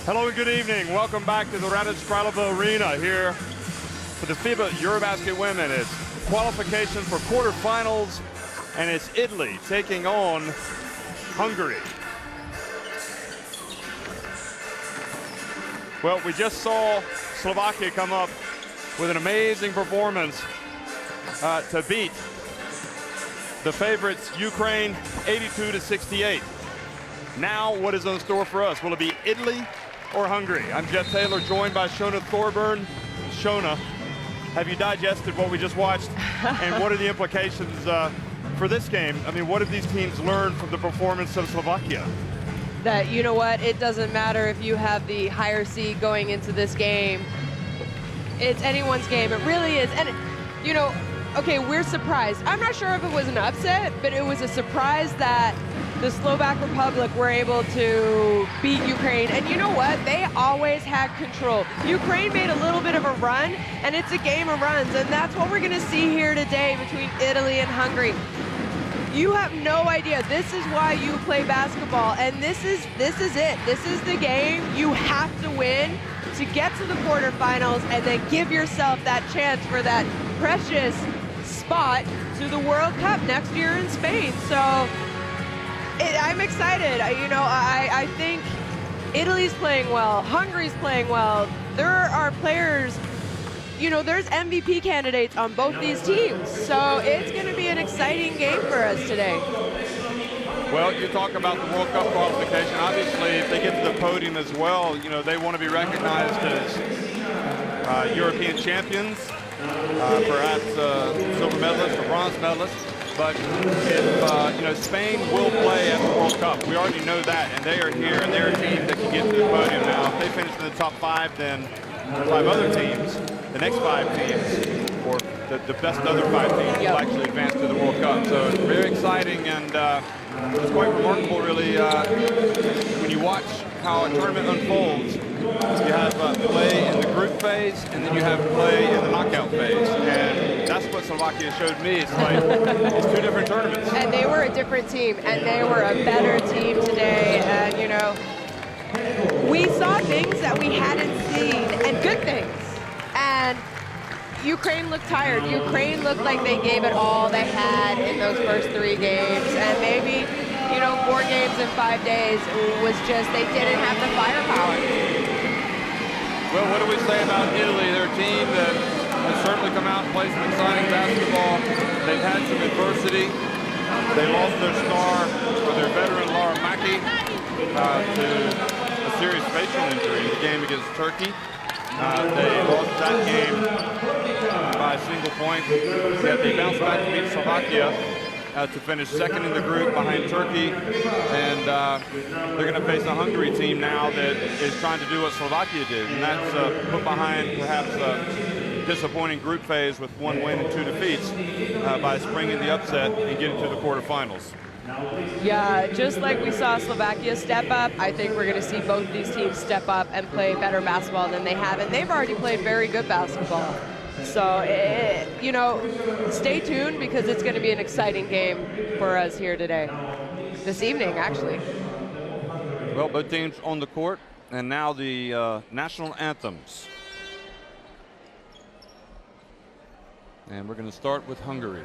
Hello and good evening. Welcome back to the Radec Kraljevo Arena here for the FIBA EuroBasket Women. It's qualification for quarterfinals, and it's Italy taking on Hungary. Well, we just saw Slovakia come up with an amazing performance to beat the favorites, Ukraine, 82-68. Now, what is in store for us? Will it be Italy or Hungary? I'm Jeff Taylor, joined by Shona Thorburn. Shona, have you digested what we just watched? And what are the implications for this game? I mean, what have these teams learned from the performance of Slovakia? That, you know what, it doesn't matter if you have the higher seed going into this game. It's anyone's game. It really is. And, you know, okay, we're surprised. I'm not sure if it was an upset, but it was a surprise that the Slovak Republic were able to beat Ukraine. And you know what? They always had control. Ukraine made a little bit of a run, and it's a game of runs. And that's what we're going to see here today between Italy and Hungary. You have no idea. This is why you play basketball. And this is it. This is the game you have to win to get to the quarterfinals and then give yourself that chance for that precious spot to the World Cup next year in Spain. So I'm excited. I think Italy's playing well. Hungary's playing well. There are players, you know, there's MVP candidates on both these teams. So it's going to be an exciting game for us today. Well, you talk about the World Cup qualification. Obviously, if they get to the podium as well, you know, they want to be recognized as European champions, perhaps silver medalists or bronze medalists. But if, you know, Spain will play at the World Cup. We already know that, and they are here, and they're a team that can get to the podium now. If they finish in the top 5, then the 5 other teams, the next 5 teams, or the best other 5 teams will actually advance to the World Cup. So it's very exciting, and it's quite remarkable, really, when you watch how a tournament unfolds. You have play in the group phase, and then you have play in the knockout phase. And that's what Slovakia showed me. It's like, it's 2 different tournaments. And they were a different team, and they were a better team today. And, you know, we saw things that we hadn't seen, and good things. And Ukraine looked tired. Ukraine looked like they gave it all they had in those first 3 games. And maybe, you know, 4 games in 5 days was just, they didn't have the firepower. Well, what do we say about Italy? They're a team that has certainly come out and played some exciting basketball. They've had some adversity. They lost their star, or their veteran Laura Macchi, to a serious facial injury in the game against Turkey. They lost that game by a single point. Yet they bounced back to beat Slovakia to finish second in the group behind Turkey. And they're going to face a Hungary team now that is trying to do what Slovakia did, and that's put behind perhaps a disappointing group phase with 1 win and 2 defeats by springing the upset and getting to the quarterfinals. Yeah, just like we saw Slovakia step up, I think we're going to see both these teams step up and play better basketball than they have, and they've already played very good basketball. So, you know, stay tuned because it's going to be an exciting game for us here today. This evening, actually. Well, both teams on the court, and now the national anthems. And we're going to start with Hungary.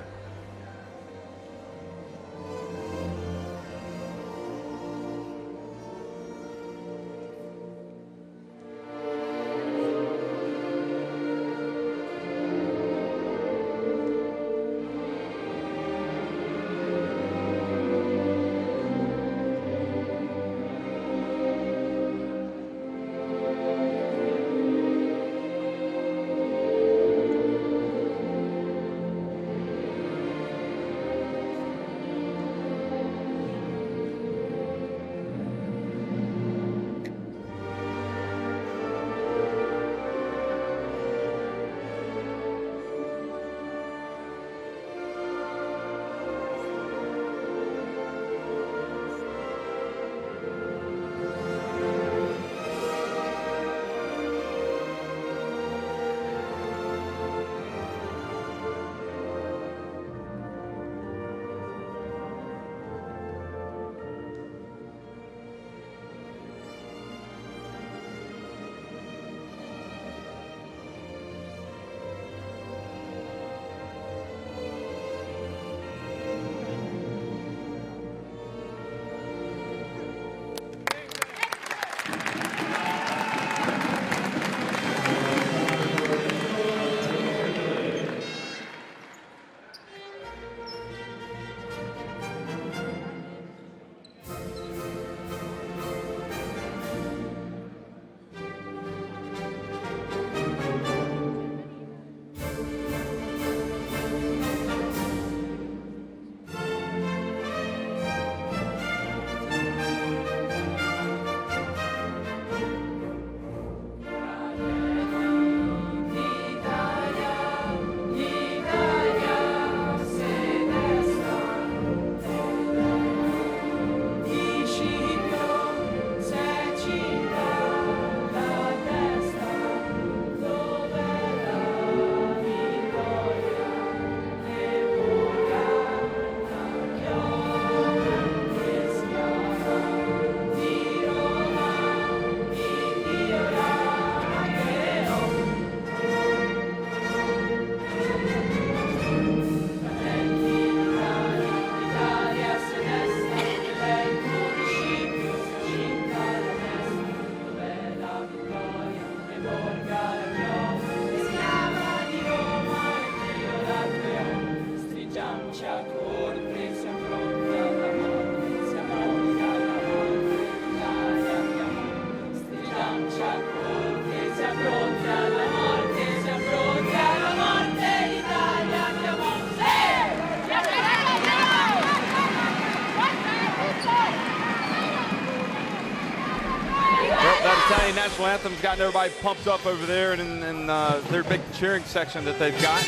Italian national anthem's gotten everybody pumped up over there in their big cheering section that they've got.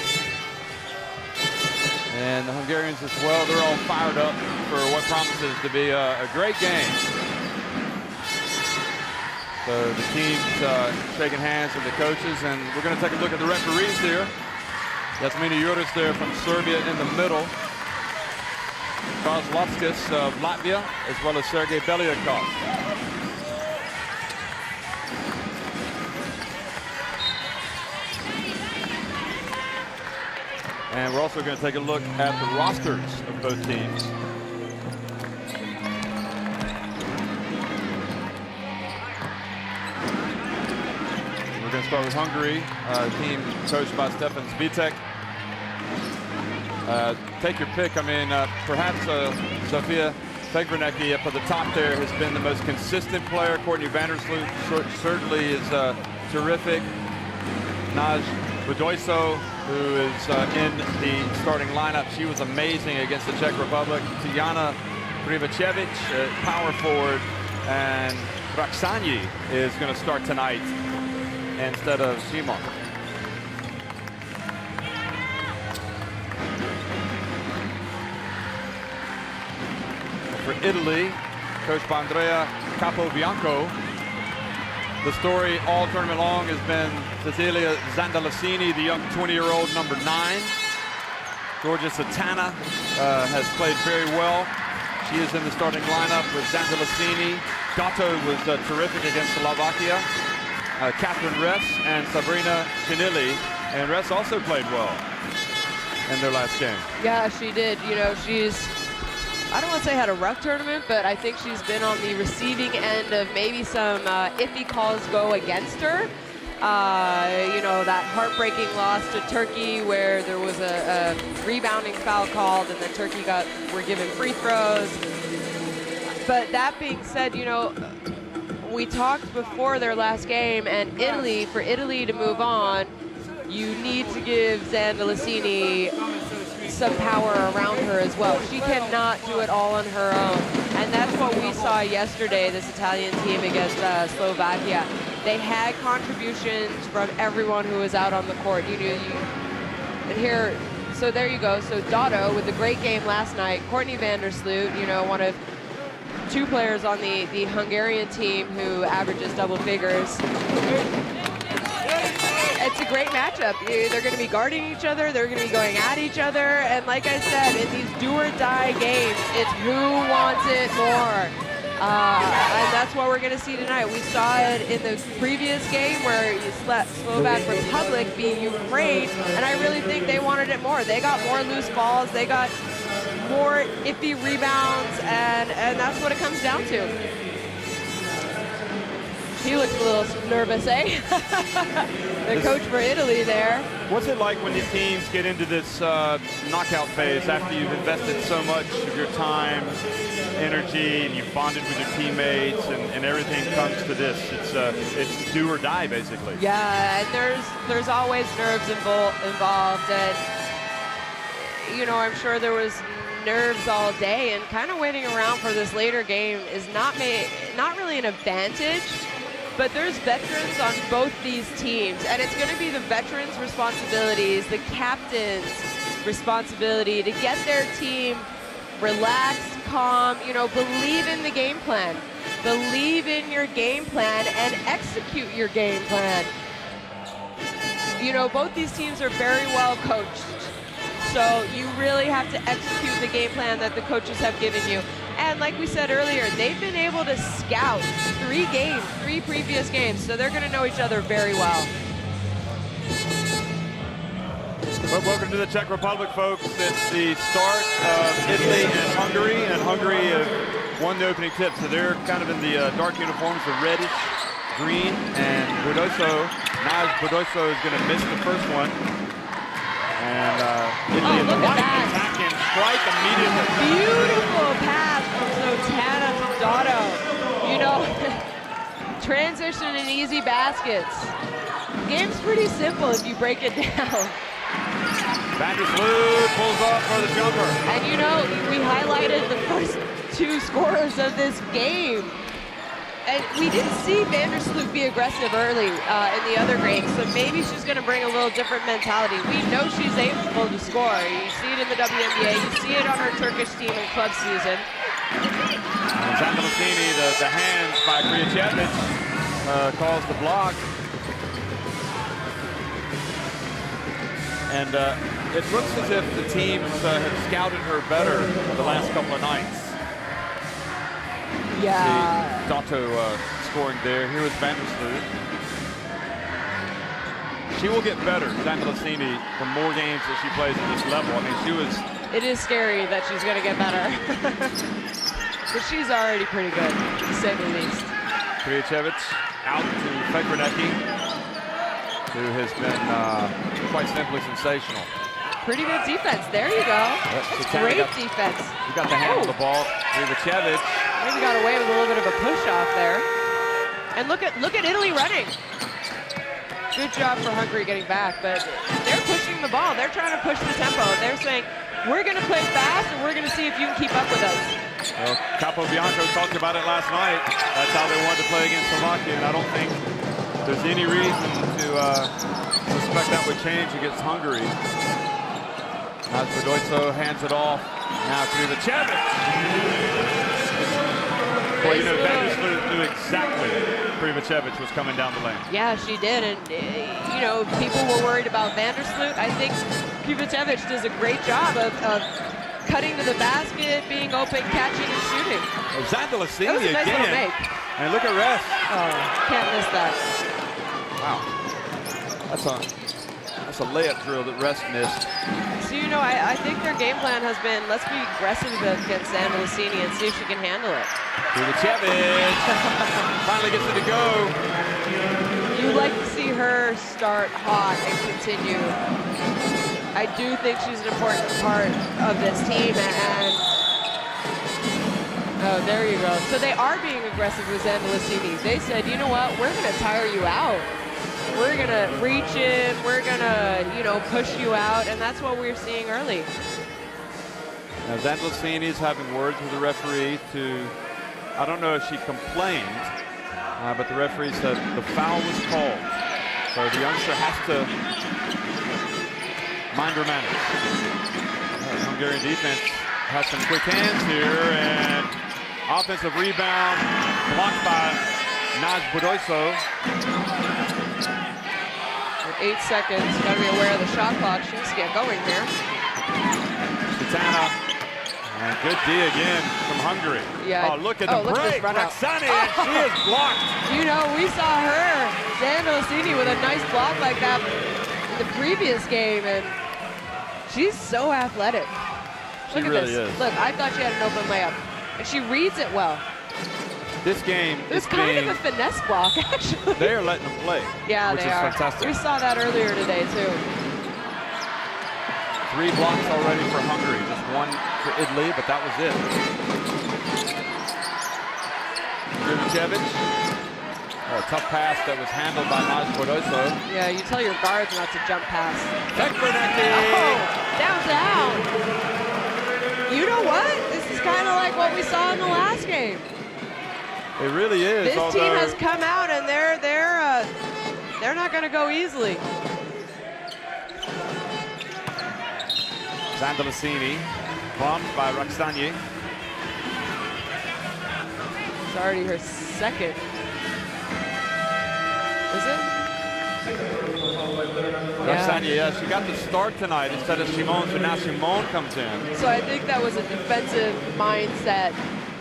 And the Hungarians as well, they're all fired up for what promises to be a great game. So the team's shaking hands with the coaches, and we're going to take a look at the referees here. Yasmina Juris there from Serbia in the middle. Kozlovskis of Latvia, as well as Sergei Belyakov. And we're also going to take a look at the rosters of both teams. We're going to start with Hungary, team coached by Stefan Zvitek. Take your pick. I mean, perhaps Sofia Fegranecki up at the top there has been the most consistent player. Courtney Vandersloot certainly is terrific. Naj Budoiso, who is in the starting lineup. She was amazing against the Czech Republic. Tijana Privacevic, power forward, and Raksanyi is going to start tonight instead of Simon. For Italy, coached by Andrea Capobianco. The story all tournament long has been Cecilia Zandalasini, the young 20-year-old number 9. Georgia Satana has played very well. She is in the starting lineup with Zandalasini. Gatto was terrific against Slovakia. Catherine Ress and Sabrina Chinili. And Ress also played well in their last game. Yeah, she did. You know, she's, I don't want to say had a rough tournament, but I think she's been on the receiving end of maybe some iffy calls go against her. You know, that heartbreaking loss to Turkey where there was a rebounding foul called and then Turkey were given free throws. But that being said, you know, we talked before their last game, and for Italy to move on, you need to give Zandalasini some power around her as well. She cannot do it all on her own. And that's what we saw yesterday, this Italian team against Slovakia. They had contributions from everyone who was out on the court. And here, so there you go. So Dotto with a great game last night. Courtney Vandersloot, you know, one of 2 players on the Hungarian team who averages double figures. It's a great matchup. They're going to be guarding each other. They're going to be going at each other. And like I said, in these do-or-die games, it's who wants it more. And that's what we're going to see tonight. We saw it in the previous game where you let Slovak Republic beat Ukraine, and I really think they wanted it more. They got more loose balls. They got more iffy rebounds, and that's what it comes down to. He looks a little nervous, eh? The coach for Italy there. What's it like when these teams get into this knockout phase after you've invested so much of your time, energy, and you've bonded with your teammates, and everything comes to this? It's do or die, basically. Yeah, and there's always nerves involved, and you know, I'm sure there was nerves all day, and kind of waiting around for this later game is not really an advantage. But there's veterans on both these teams, and it's going to be the veterans' responsibilities, the captain's responsibility to get their team relaxed, calm, you know, believe in the game plan. Believe in your game plan and execute your game plan. You know, both these teams are very well coached. So you really have to execute the game plan that the coaches have given you. And like we said earlier, they've been able to scout 3 previous games, so they're going to know each other very well. Well, welcome to the Czech Republic, folks. It's the start of Italy and Hungary, and Hungary won the opening tip, so they're kind of in the dark uniforms, the reddish green, and Naj Budoiso is going to miss the first one. And Italy in the white attack and strike immediately. Beautiful pass from Sotana to Dotto. You know, transition and easy baskets. Game's pretty simple if you break it down. Vandersloot pulls up for the jumper. And you know, we highlighted the first 2 scorers of this game. And we didn't see Vandersloot be aggressive early in the other games, so maybe she's going to bring a little different mentality. We know she's able to score. You see it in the WNBA. You see it on her Turkish team in club season. And Zandalicini, the hands by Krijacevic calls the block. And it looks as if the teams have scouted her better the last couple of nights. Yeah. See Dotto scoring there. Here is Vandersloot. She will get better, Zandalicini, the more games that she plays at this level. I mean, she was... It is scary that she's going to get better. But she's already pretty good, to say the least. Krijacevic out to Fekranecki, who has been quite simply sensational. Pretty good defense. There you go. That's great defense. He got the hand on the ball. Krijacevic. Maybe got away with a little bit of a push off there. And look at Italy running. Good job for Hungary getting back, but they're pushing the ball. They're trying to push the tempo. They're saying, we're going to play fast, and we're going to see if you can keep up with us. Well, Capobianco talked about it last night. That's how they wanted to play against Slovakia, and I don't think there's any reason to suspect that would change against Hungary. As Bedoiso hands it off now to Krijacevic. Well, you know, Vandersloot knew exactly Krijacevic was coming down the lane. Yeah, she did, and you know, people were worried about Vandersloot. I think Krijacevic does a great job of cutting to the basket, being open, catching and shooting. Oh, Zandalicini that was a nice again. Little make. And look at Rest. Oh, can't miss that. Wow. That's a layup drill that Rest missed. So, you know, I think their game plan has been, let's be aggressive against Zandalicini and see if she can handle it. Krijacevic finally gets it to go. You like to see her start hot and continue. I do think she's an important part of this team, and oh, there you go. So they are being aggressive with Zandalicini. They said, you know what, we're going to tire you out. We're going to reach in, we're going to, you know, push you out, and that's what we're seeing early. Now, Zandalicini is having words with the referee to, I don't know if she complained, but the referee said the foul was called. So the youngster has to mind her manners. Hungarian defense has some quick hands here, and offensive rebound blocked by Naz Bedoiso. With 8 seconds, got to be aware of the shot clock. She needs to get going here. Katana, and good D again from Hungary. Yeah. Oh, look at the break. Roxani, and she is blocked. You know, we saw her, Zandalicini, with a nice block like that in the previous game, and she's so athletic. Look at really this. is. Look, I thought she had an open layup, and she reads it well. This game is kind of a finesse block, actually. They are letting them play. Yeah, which they is are. Fantastic. We saw that earlier today, too. 3 blocks already for Hungary, just 1 for Italy, but that was it. Krijacevic. Oh, a tough pass that was handled by Naz Bedoiso. Yeah, you tell your guards not to jump past. Fekranecki. Oh, down. You know what? This is kind of like what we saw in the last game. It really is. This team has come out, and they're not going to go easily. Zandalicini, bumped by Roxani. It's already her second. Is it? Roxani, yeah, she got the start tonight instead of Simone, so now Simone comes in. So I think that was a defensive mindset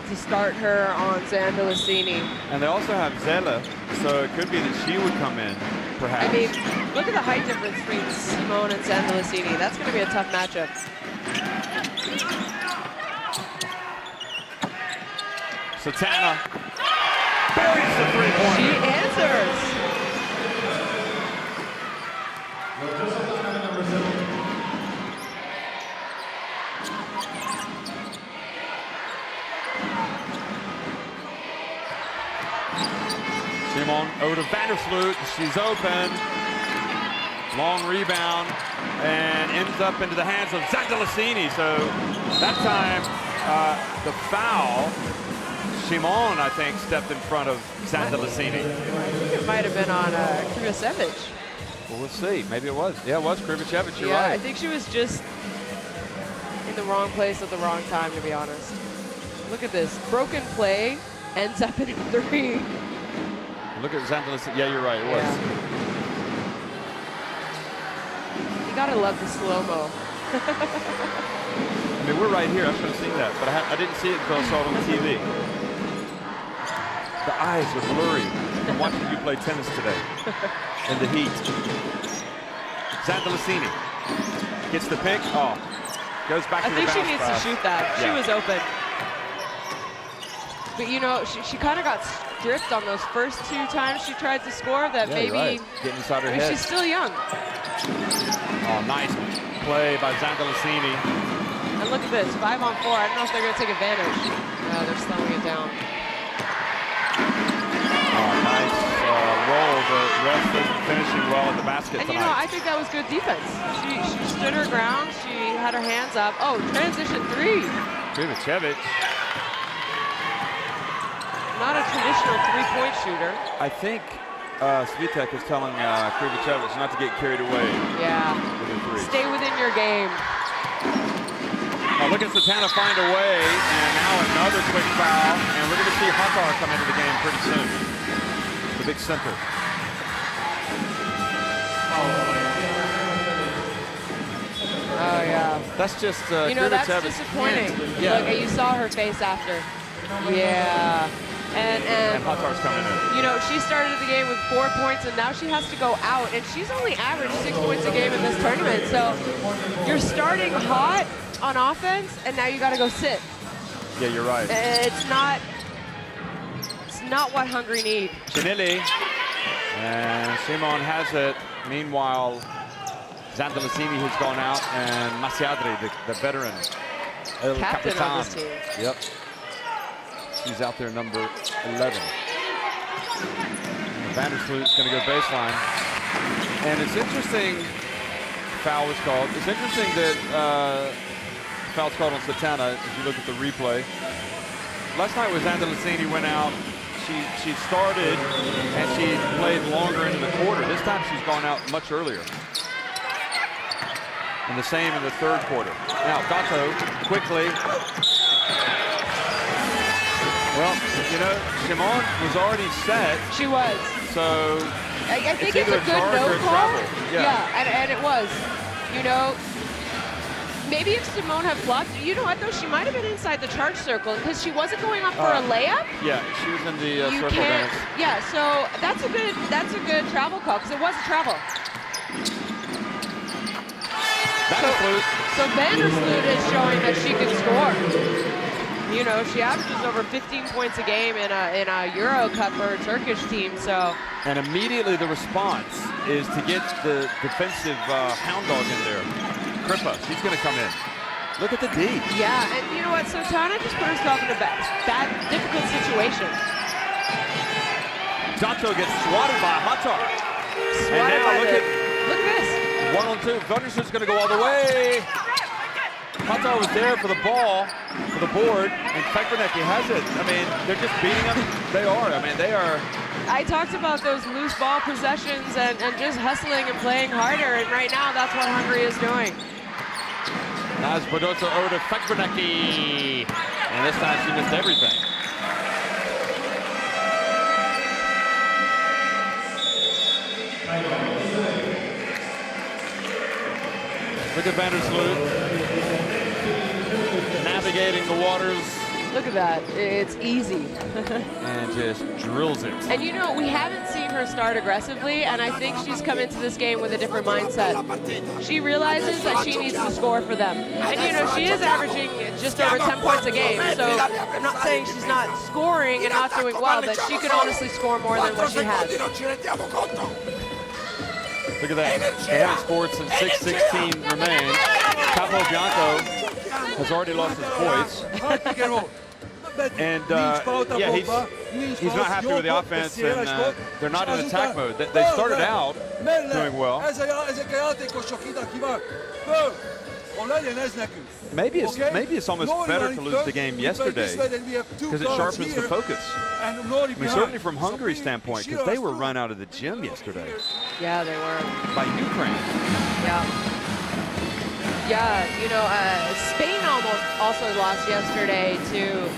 to start her on Zandalicini. And they also have Zella, so it could be that she would come in, perhaps. I mean, look at the height difference between Simone and Zandalicini. That's going to be a tough matchup. Satana buries the three-pointer. She answers. Simone over to Vandersloot. She's open. Long rebound and ends up into the hands of Zandalicini. So that time the foul Simon, I think, stepped in front of Zandalicini. I think it might have been on Krivicevich. Well, we'll see. Maybe it was. Yeah, it was Krivicevich. You're yeah, right. I think she was just in the wrong place at the wrong time, to be honest. Look at this. Broken play ends up in 3. Look at Zandalicini. Yeah, you're right. It was. Yeah. You gotta love the slow-mo. I mean, we're right here. I should have seen that, but I didn't see it until I saw it on TV. The eyes are blurry. I'm watching you play tennis today in the heat. Zandalicini gets the pick. Oh, goes back to the bounce I think she needs to shoot that. Yeah. She was open. But you know, she kind of got stripped on those first 2 times she tried to score. That Yeah, maybe right. Getting inside her head. she's still young. Oh, nice play by Zandalicini. And look at this, 5 on 4. I don't know if they're going to take advantage. No, they're slowing it down. Oh, nice roll. The ref isn't finishing well at the basket And tonight. you know, I think that was good defense. She stood her ground. She had her hands up. Oh, transition 3. Krivicevich. Not a traditional 3-point shooter. I think Svitek is telling Krivicevich not to get carried away. Yeah. With the 3. Stay within your game. Oh, look at Satana find a way, and now another quick foul, and we're going to see Hatar come into the game pretty soon. The big center. Oh, yeah. That's just You know, that's Krivicevich. disappointing. Yeah. Look, you saw her face after. Yeah. And Hatar's coming in. You know, she started the game with 4 points, and now she has to go out, and she's only averaged 6 points a game in this tournament. So you're starting hot on offense, and now you got to go sit. Yeah, you're right. It's not what Hungary need. Chinelli, and Simon has it. Meanwhile, Zandalicini has gone out, and Masiadri, the veteran, El Captain Capitan. of this team. Yep. She's out there, number 11. Vandersloot's going to go baseline. And it's interesting, foul was called. It's interesting that foul's called on Satana if you look at the replay. Last night was Zandalicini went out. She started and she played longer into the quarter. This time she's gone out much earlier. And the same in the 3rd quarter. Now Gatto quickly. Well, you know, Simon was already set. She was. So I think it's either a good charge no or call. travel. Yeah, and it was. You know, maybe if Simone had blocked, you know what though, she might have been inside the charge circle because she wasn't going up for a layup. Yeah, she was in the You circle can't. dance. Yeah, so that's a good travel call because it was a travel. So Vandersloot is showing that she can score. You know, she averages over 15 points a game in a Euro Cup for a Turkish team. So. And immediately the response is to get the defensive hound dog in there. Kripa, she's going to come in. Look at the D. Yeah, and you know what? So Tana just put herself in a bad, difficult situation. Dato gets swatted by Hatar. Swatted by look at this. 1-on-2. Vandersloot's going to go all the way. Hatar was there for the ball, for the board, and Fekernecki has it. I mean, they're just beating them. They are. I mean, they are. I talked about those loose ball possessions and just hustling and playing harder, and right now that's what Hungary is doing. As Bodoto over to Fekernecki. And this time she missed everything. Look at Vandersloot navigating the waters. Look at that. It's easy. And just drills it. And you know, we haven't seen her start aggressively, and I think she's come into this game with a different mindset. She realizes that she needs to score for them. And you know, she is averaging just over 10 points a game, so I'm not saying she's not scoring and not doing well, but she could honestly score more than what she has. Look at that. They haven't scored since 6:16 remains. Capo Bianco has already lost his voice. And yeah, he's not happy with the offense, and they're not in attack mode. They started out doing well. Maybe it's almost better to lose the game yesterday because it sharpens the focus. I mean, certainly from Hungary's standpoint, because they were run out of the gym yesterday. Yeah, they were. By Ukraine. Yeah. Yeah, you know, Spain also lost yesterday to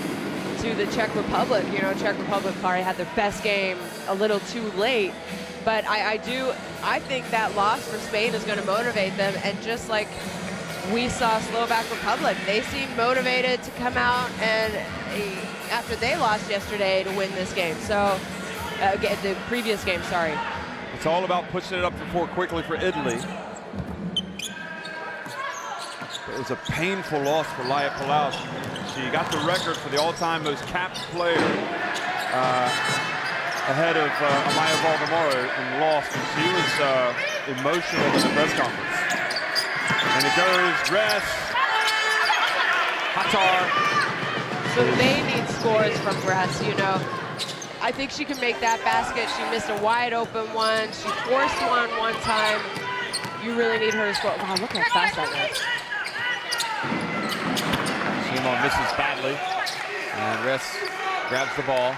the Czech Republic. You know, Czech Republic probably had their best game a little too late. But I think that loss for Spain is going to motivate them. And just like we saw Slovak Republic, they seemed motivated to come out and after they lost yesterday to win this game. So, the previous game, sorry. It's all about pushing it up the floor quickly for Italy. It was a painful loss for Laia Palau. She got the record for the all-time most capped player ahead of Amaya Valdemoro and lost. And she was emotional in the press conference. And it goes, rest, Hatar. So they need scores from Bress, you know. I think she can make that basket. She missed a wide open one. She forced one time. You really need her to score. Wow, look how fast that was. Simon misses badly. And Ress grabs the ball.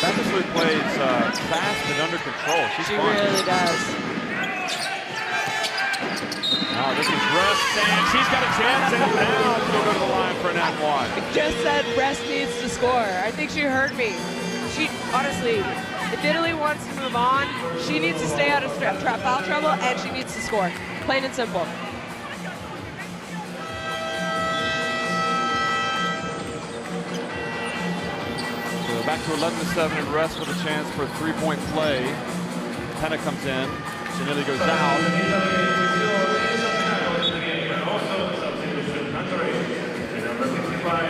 Vandersloot plays fast and under control. She really does. Oh, this is Ress, and she's got a chance, and now she'll go to the line for an and one. I just said Ress needs to score. I think she heard me. She, honestly, if Italy wants to move on, she needs to stay out of foul trouble, and she needs to score. Plain and simple. So back to 11-7 and Ress with a chance for a three-point play. Penna comes in. Janilli goes out.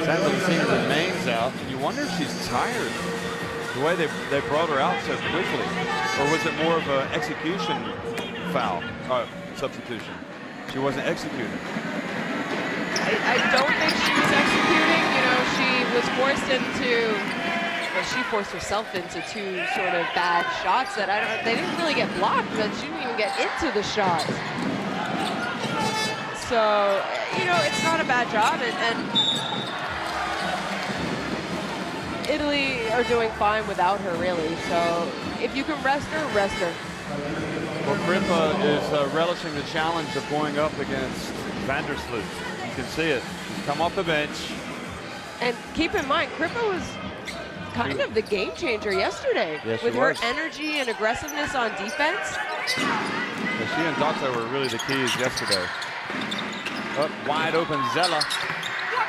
Sadly, the senior remains out, and you wonder if she's tired. The way they brought her out so quickly, or was it more of an execution foul, substitution? She wasn't executing. I don't think she was executing. You know, she was forced into. Well, she forced herself into two sort of bad shots that they didn't really get blocked, but she didn't even get into the shot. So, you know, it's not a bad job, and Italy are doing fine without her, really. So if you can rest her, rest her. Well, Krippa is relishing the challenge of going up against Vandersloot. You can see it. She's come off the bench. And keep in mind, Krippa was kind of the game changer yesterday. Yes, with her energy and aggressiveness on defense. Yeah, she and Dato were really the keys yesterday. Up wide open, Zella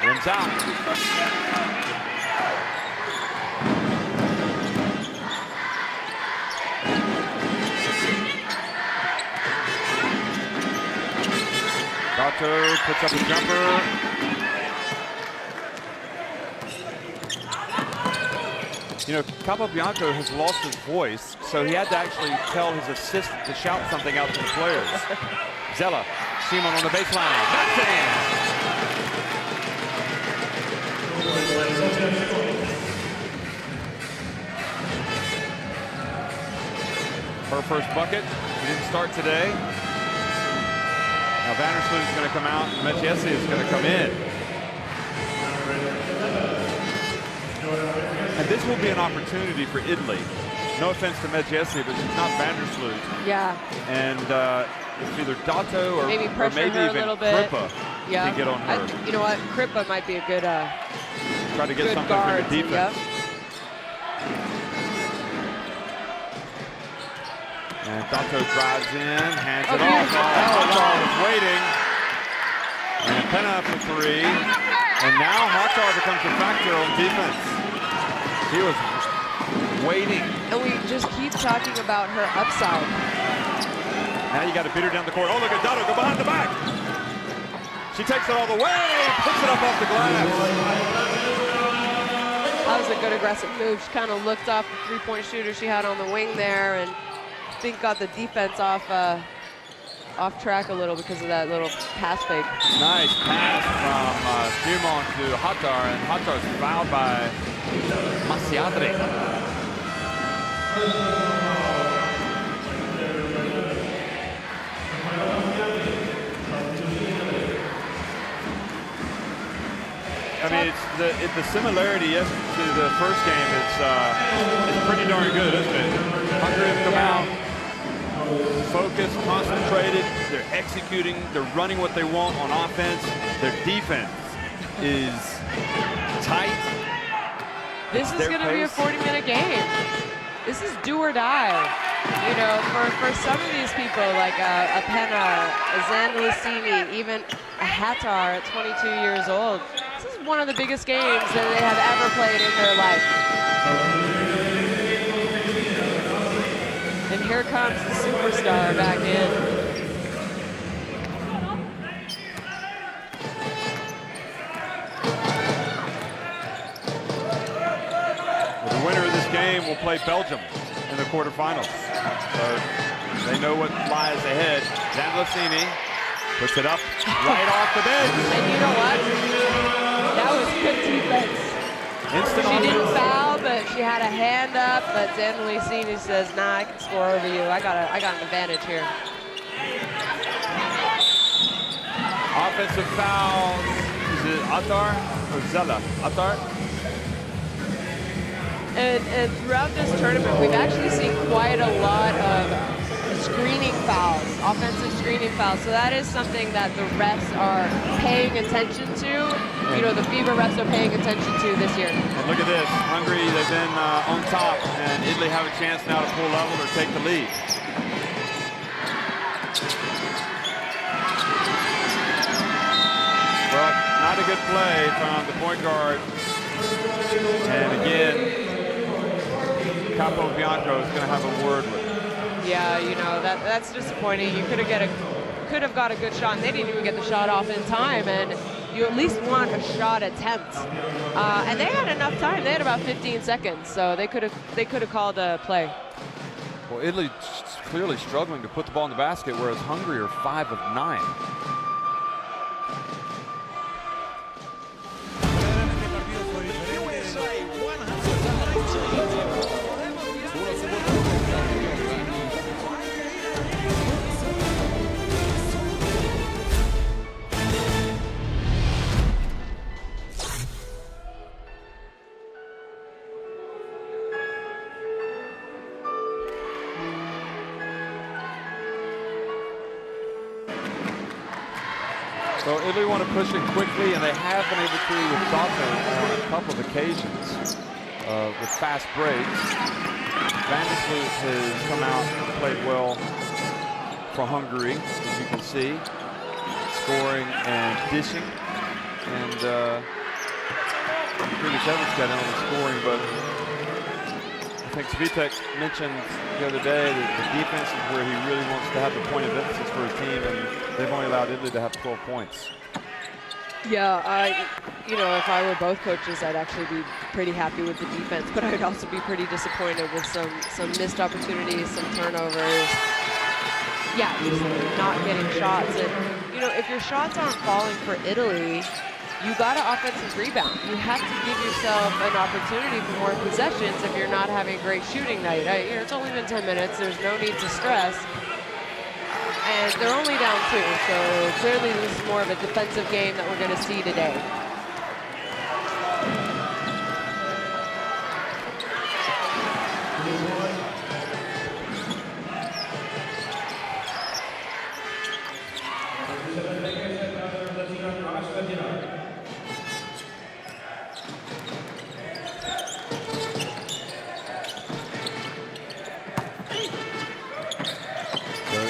rims out. Dato puts up a jumper. You know, Capobianco has lost his voice, so he had to actually tell his assistant to shout something out to the players. Zella, Simon on the baseline. That's it in. Her first bucket. She didn't start today. Now Vandersloot is going to come out, and Metiesi is going to come in. And this will be an opportunity for Italy. No offense to Metiesi, but she's not Vandersloot. Yeah. And it's either Dato or maybe pressure maybe her even a little bit. Krippa Yeah. can get on her. You know what? Krippa might be a good try to get something guard, from the defense. Yep. And Dato drives in, hands it off. Hatar was waiting. And Penna for three. And now Hatar becomes a factor on defense. He was waiting. And we just keep talking about her upside. Now you got to beat her down the court. Oh, look at Dato go behind the back. She takes it all the way, puts it up off the glass. That was a good aggressive move. She kind of looked off the three-point shooter she had on the wing there, and I think got the defense off track a little because of that little pass fake. Nice pass from Simon to Hatar, and Hatar's fouled by Masiadri. I mean, it's the similarity to the first game is pretty darn good, isn't it? Hungary have come out, focused, concentrated. They're executing. They're running what they want on offense. Their defense is tight. This is going to be a 40-minute game. This is do or die. You know, for some of these people, like a Penna, a Zandalicini, even a Hattar at 22 years old, this is one of the biggest games that they have ever played in their life. And here comes the superstar back in. Well, the winner of this game will play Belgium in the quarterfinals. So they know what lies ahead. Zandalicini puts it up right off the bench. And you know what? That was good defense. Instant She didn't offense. foul, but she had a hand up. But Zandalicini says, "Nah, I can score over you. I got an advantage here." Offensive foul. Is it Attar or Zella? Attar? And throughout this tournament, we've actually seen quite a lot of screening fouls, offensive screening fouls. So that is something that the refs are paying attention to. You know, the FIBA refs are paying attention to this year. And look at this. Hungary, they've been on top, and Italy have a chance now to pull level or take the lead. Well, not a good play from the point guard. And again, Capo Bianco is going to have a word with him. Yeah, you know, that's disappointing. You could have got a good shot, and they didn't even get the shot off in time, and you at least want a shot attempt. And they had enough time. They had about 15 seconds, so they could have called a play. Well, Italy clearly struggling to put the ball in the basket, whereas Hungary are 5 of 9. So Italy want to push it quickly, and they have been able to with Sato on a couple of occasions with fast breaks. Van der Sloot has come out and played well for Hungary, as you can see, scoring and dishing. And Kurtis Evans got in on the scoring, but I think Svitek mentioned the other day that the defense is where he really wants to have the point of emphasis for his team, and they've only allowed Italy to have 12 points. Yeah, you know, if I were both coaches, I'd actually be pretty happy with the defense, but I'd also be pretty disappointed with some missed opportunities, some turnovers. Yeah, just not getting shots. And, you know, if your shots aren't falling for Italy, you got an offensive rebound. You have to give yourself an opportunity for more possessions if you're not having a great shooting night. You know, it's only been 10 minutes. There's no need to stress. And they're only down 2, so clearly this is more of a defensive game that we're going to see today.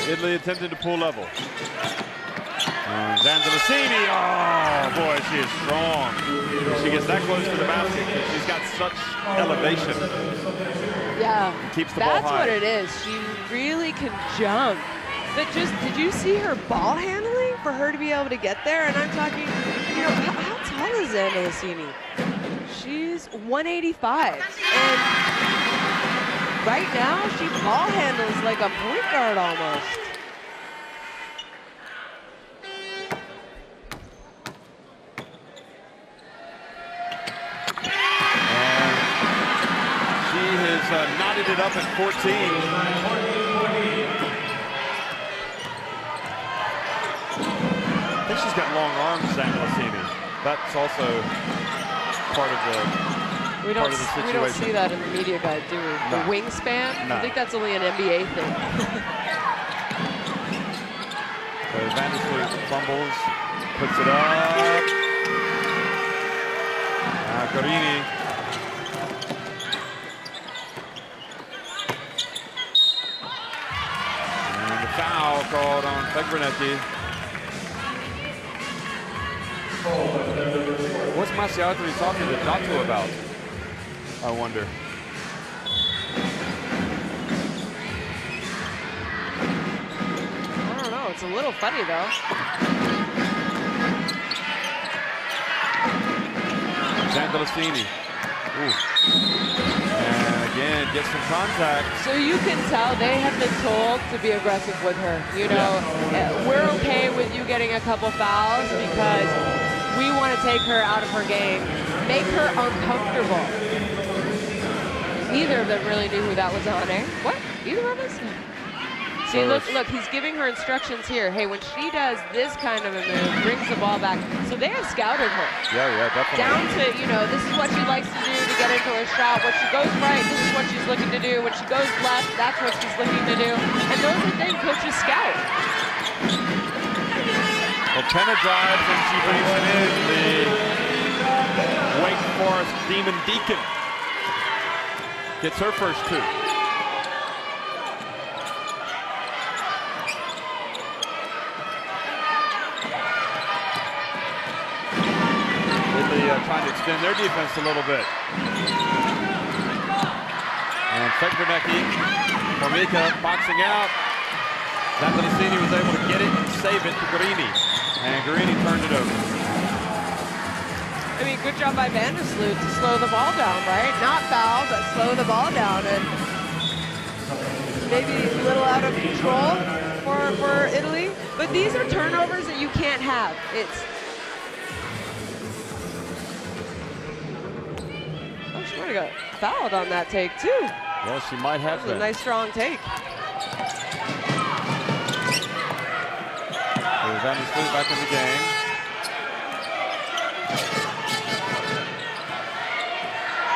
Italy attempted to pull level. Zandalicini, oh boy, she is strong. She gets that close to the basket. She's got such elevation. Yeah, Keeps the ball high. That's what it is. She really can jump. But did you see her ball handling for her to be able to get there? And I'm talking, you know, how tall is Zandalicini? She's 185. And right now, she ball handles like a point guard almost. Knotted it up at 14. I think she's got long arms, Zandalicini. that's also part of the We don't situation. see that in the media guide, do we? No. The wingspan? No. I think that's only an NBA thing. So Vandersloot fumbles, puts it up. Now Gorini. And the foul called on Fegrenecki. What's Masiatri talking to Datu about? I wonder. I don't know. It's a little funny, though. Zandelastini. And again, gets some contact. So you can tell they have been told to be aggressive with her. You know, we're okay with you getting a couple fouls because we want to take her out of her game, make her uncomfortable. Neither of them really knew who that was on, eh? What? Either of us? See, look, he's giving her instructions here. Hey, when she does this kind of a move, brings the ball back. So they have scouted her. Yeah, definitely. Down to, you know, this is what she likes to do to get into her shot. When she goes right, this is what she's looking to do. When she goes left, that's what she's looking to do. And those are things coaches scout. Well, Penna drives and she brings it in. The Wake Forest Demon Deacon gets her first two. Italy trying to extend their defense a little bit. And Fegrenecki, Formica boxing out. Zandelastini was able to get it and save it to Guarini. And Guarini turned it over. I mean, good job by Vandersloot to slow the ball down, right? Not foul, but slow the ball down. And maybe a little out of control for Italy. But these are turnovers that you can't have. Oh, she might have got fouled on that take, too. Well, she might have That was a nice, strong take. Vandersloot back in the game.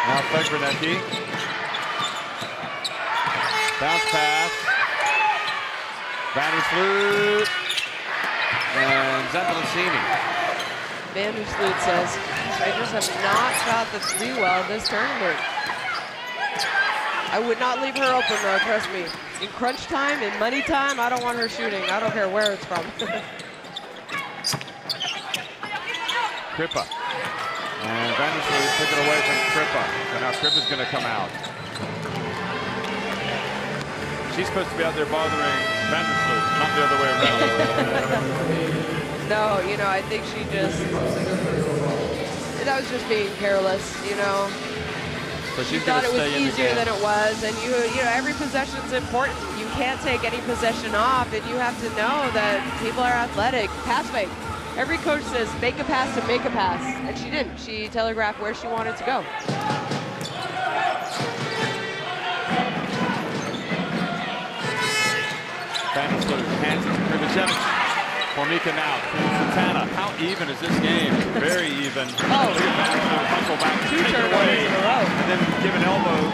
Now Fegrenecki. Bounce pass. Vandersloot. And Zandelastini. Vandersloot says, I just have not shot the three well this tournament. I would not leave her open, though, trust me. In crunch time, in money time, I don't want her shooting. I don't care where it's from. Crippa. And Vandersloot took it away from Crippa. So now Crippa's going to come out. She's supposed to be out there bothering Vandersloot, not the other way around. No, you know, I think she just, that was just being careless, you know. So She thought it was easier than it was, and you know, every possession's important. You can't take any possession off, and you have to know that people are athletic. Pass fake. Every coach says, make a pass to make a pass, and she didn't. She telegraphed where she wanted to go. Vandersloot hands it to Krivicevich. Formica now. Santana. How even is this game? Very even. Oh. Look at Vandersloot hustle back. 2 take it turnovers away, in a row. and then give an elbow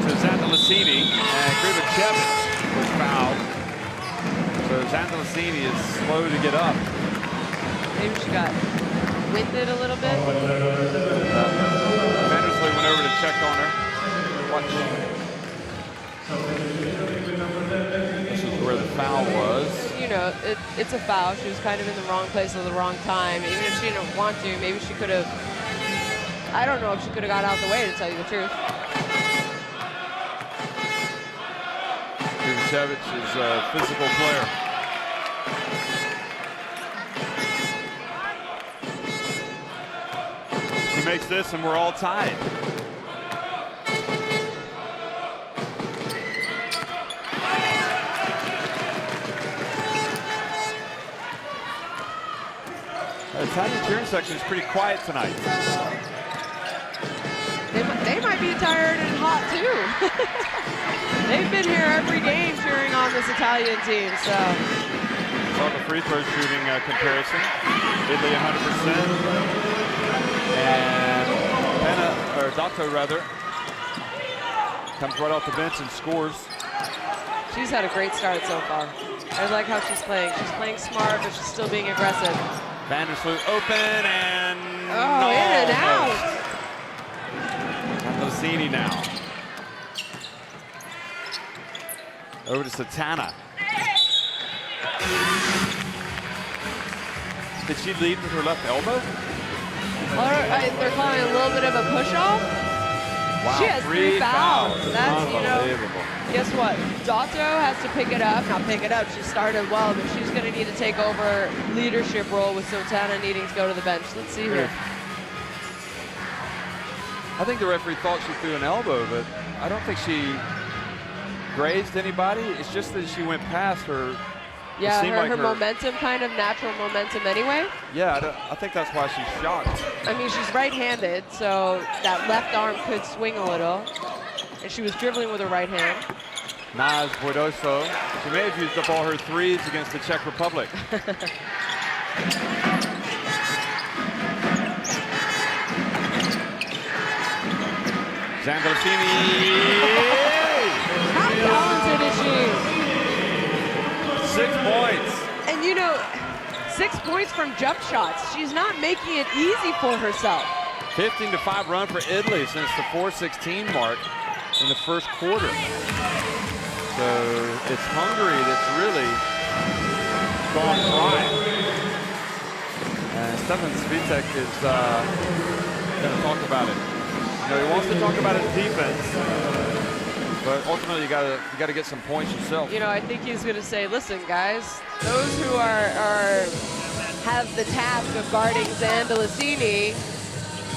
to Zandelastini. And Krivicevich was fouled. So Zandelastini is slow to get up. Maybe she got winded a little bit. Vandersloot went over to check on her. Watch. This is where the foul was. You know, it's a foul. She was kind of in the wrong place at the wrong time. Even if she didn't want to, maybe she could have, I don't know if she could have got out of the way, to tell you the truth. Krivicevich is a physical player. She makes this and we're all tied. The Italian cheering section is pretty quiet tonight. They might be tired and hot too. They've been here every game cheering on this Italian team, so. saw the free throw shooting comparison. Italy 100%. And Dato rather, comes right off the bench and scores. She's had a great start so far. I like how she's playing. She's playing smart, but she's still being aggressive. Vandersloot open and in and out. Losini now. Over to Satana. Did she lead with her left elbow? They're calling a little bit of a push-off. Wow, She has 3 fouls. That's, unbelievable. Guess what? Dato has to pick it up. Not pick it up. She started well, but she's going to need to take over leadership role with Satana needing to go to the bench. Let's see here. I think the referee thought she threw an elbow, but I don't think she grazed anybody. It's just that she went past her. Yeah, her momentum, kind of natural momentum anyway. Yeah, I think that's why she's shocked. I mean, she's right-handed, so that left arm could swing a little. And she was dribbling with her right hand. Naz Boidoso. She may have used up all her threes against the Czech Republic. Zambellini. How talented is she? 6 points. And 6 points from jump shots. She's not making it easy for herself. 15-5 run for Italy since the 4:16 mark in the first quarter. So it's Hungary that's really gone dry. And Stefan Svitek is going to talk about it. He wants to talk about his defense, but ultimately you got to get some points yourself. I think he's going to say, listen, guys, those who have the task of guarding Zambellini,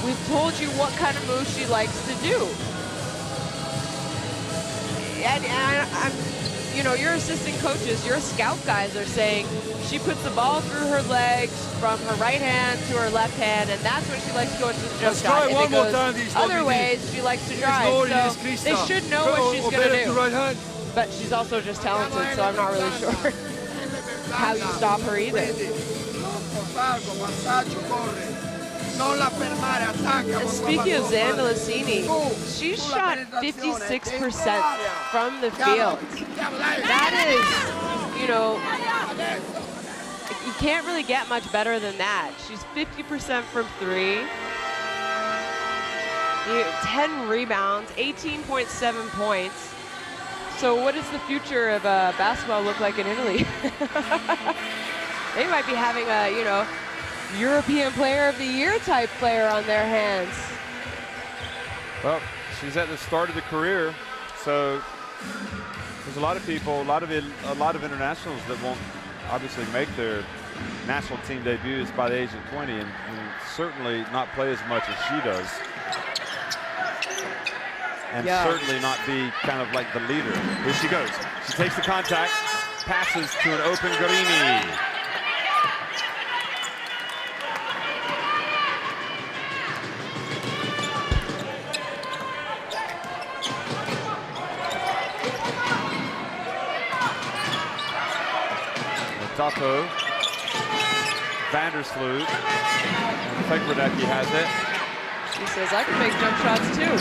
we've told you what kind of moves she likes to do. And your assistant coaches, your scout guys are saying she puts the ball through her legs from her right hand to her left hand, and that's when she likes to go into the jump shot. If it goes other ways, she likes to drive. So they should know what she's going to do. But she's also just talented, so I'm not really sure how you stop her either. And speaking of Zambellini, she shot 56% from the field. That is, you can't really get much better than that. She's 50% from 3. 10 rebounds, 18.7 points. So what does the future of basketball look like in Italy? They might be having a, European Player of the Year type player on their hands. Well, she's at the start of the career, so there's a lot of people, a lot of internationals that won't obviously make their national team debuts by the age of 20, and certainly not play as much as she does, and certainly not be kind of like the leader. Here she goes. She takes the contact, passes to an open Guarini. Dato, Vandersloot, and Fekrodecki has it. She says, I can make jump shots too.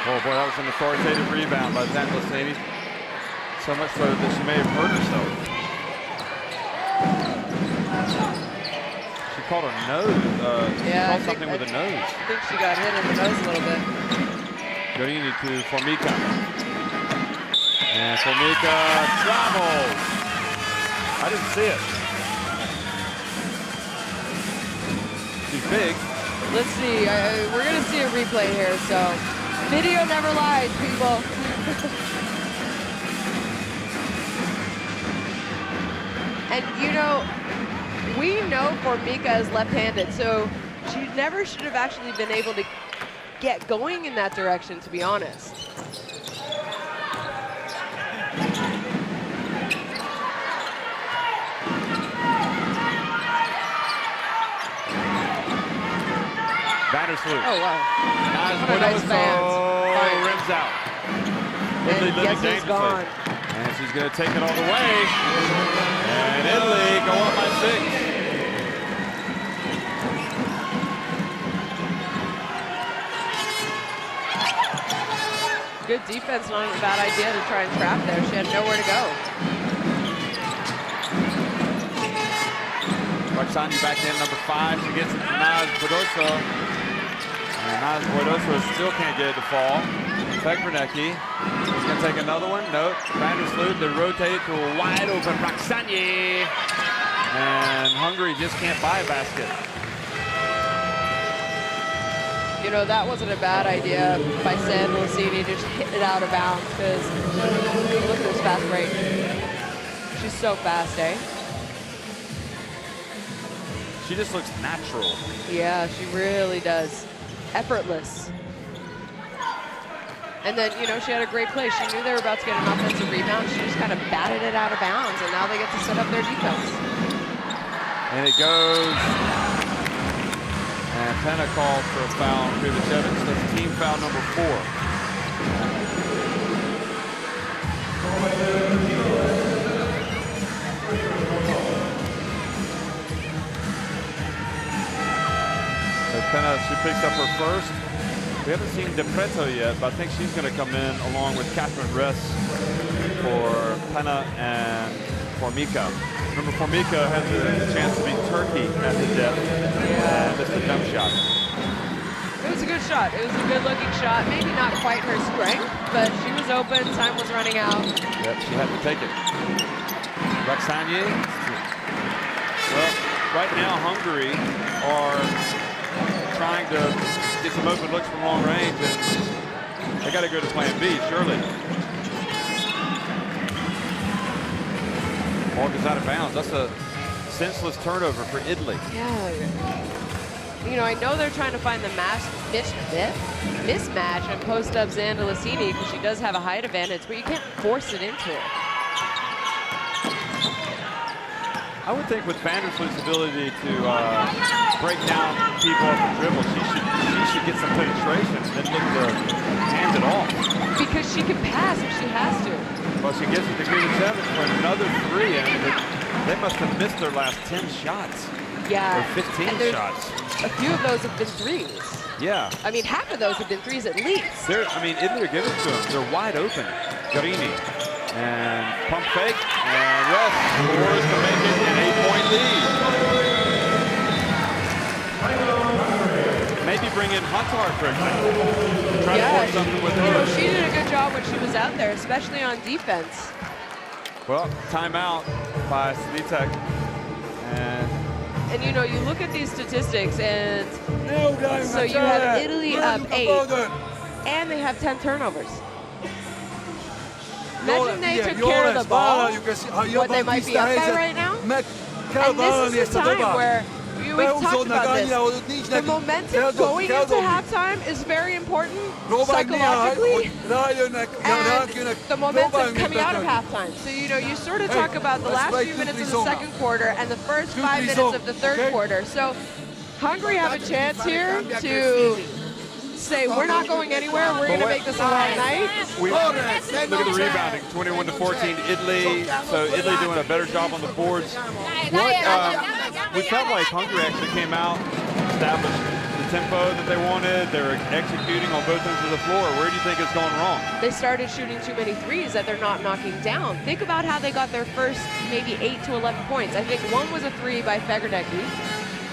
Oh boy, that was an authoritative rebound by Zambellini. So much so that she may have hurt herself. She caught her nose. She caught something with a nose. I think she got hit in the nose a little bit. Guarini to Formica. And Formica travels. I didn't see it. She's big. Let's see. We're going to see a replay here, so video never lies, people. And we know Formica is left-handed, so she never should have actually been able to get going in that direction, to be honest. Vandersloot. Oh, wow. Nice fans. rims out. And guess who's gone? And she's going to take it all the way. And Italy go up by 6. Good defense, not a bad idea to try and trap there. She had nowhere to go. Roxani back in number 5. She gets it to Naz Bodoso. And Naz Bodoso still can't get it to fall. Fekranecki is going to take another one. Nope. Vandersloot, they rotate it to a wide open Roxani. And Hungary just can't buy a basket. You know, that wasn't a bad idea by San Lucini to just hit it out of bounds, because look at this fast break. She's so fast, eh? She just looks natural. Yeah, she really does. Effortless. And then, you know, she had a great play. She knew they were about to get an offensive rebound. She just kind of batted it out of bounds, and now they get to set up their defense. And it goes. And Penna called for a foul on Krivicevich. That's team foul number 4. So Penna, she picks up her first. We haven't seen DePreto yet, but I think she's going to come in along with Catherine Ress for Penna and Formica. Remember, Formica had the chance to beat Turkey at the depth. And missed a jump shot. It was a good shot. It was a good-looking shot. Maybe not quite her strength, but she was open. Time was running out. Yep, she had to take it. Roxani. Well, right now Hungary are trying to get some open looks from long range, and they got to go to plan B, surely. Ball goes out of bounds. That's a senseless turnover for Italy. Yeah. You know, I know they're trying to find the mismatch and post up Xanda Lucini, because she does have a height advantage, but you can't force it into her. I would think with Vandersloot's ability to break down people off the dribble, she should get some penetration and then look to hand it off. Because she can pass if she has to. Well, she gets it to Krivicevich for another 3, and they must have missed their last 10 shots. Yeah. Or 15 shots. A few of those have been threes. Yeah. I mean, half of those have been threes at least. I mean, Italy are giving it to them. They're wide open. Garini. And pump fake. And Ress scores to make it an 8-point lead. Maybe bring in Huntar for example. Try to force something with her. You know, she did a good job when she was out there, especially on defense. Well, timeout by Svitek. And you know, you look at these statistics, and so you have Italy up 8, and they have 10 turnovers. Imagine they took care of the ball, what they might be up by right now. And this is the time where we've talked about this. The momentum going into halftime is very important psychologically, and the momentum coming out of halftime. So, you know, you sort of talk about the last few minutes of the second quarter and the first 5 minutes of the third quarter. So Hungary have a chance here to say, we're not going anywhere, we're going to make this a long night. Look at the rebounding, 21-14, Italy. So Italy doing a better job on the boards. We felt like Hungary actually came out, established the tempo that they wanted. They were executing on both ends of the floor. Where do you think it's going wrong? They started shooting too many threes that they're not knocking down. Think about how they got their first maybe 8 to 11 points. I think one was a 3 by Fekranecki,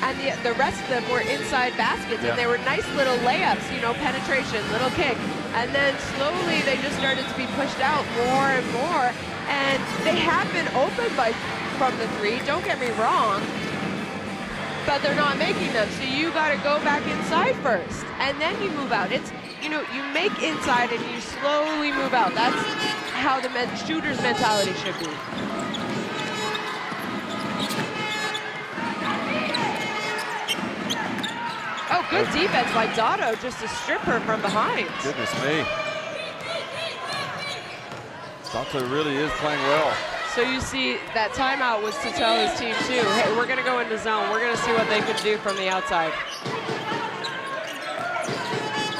and the rest of them were inside baskets, and they were nice little layups, you know, penetration, little kick. And then slowly they just started to be pushed out more and more, and they have been open from the 3, don't get me wrong, but they're not making them. So you got to go back inside first, and then you move out. It's, you know, you make inside and you slowly move out. That's how the shooter's mentality should be. Oh, good defense by Dotto, just to strip her from behind. Goodness me. Dotto really is playing well. So you see, that timeout was to tell his team too, hey, we're going to go into zone. We're going to see what they can do from the outside.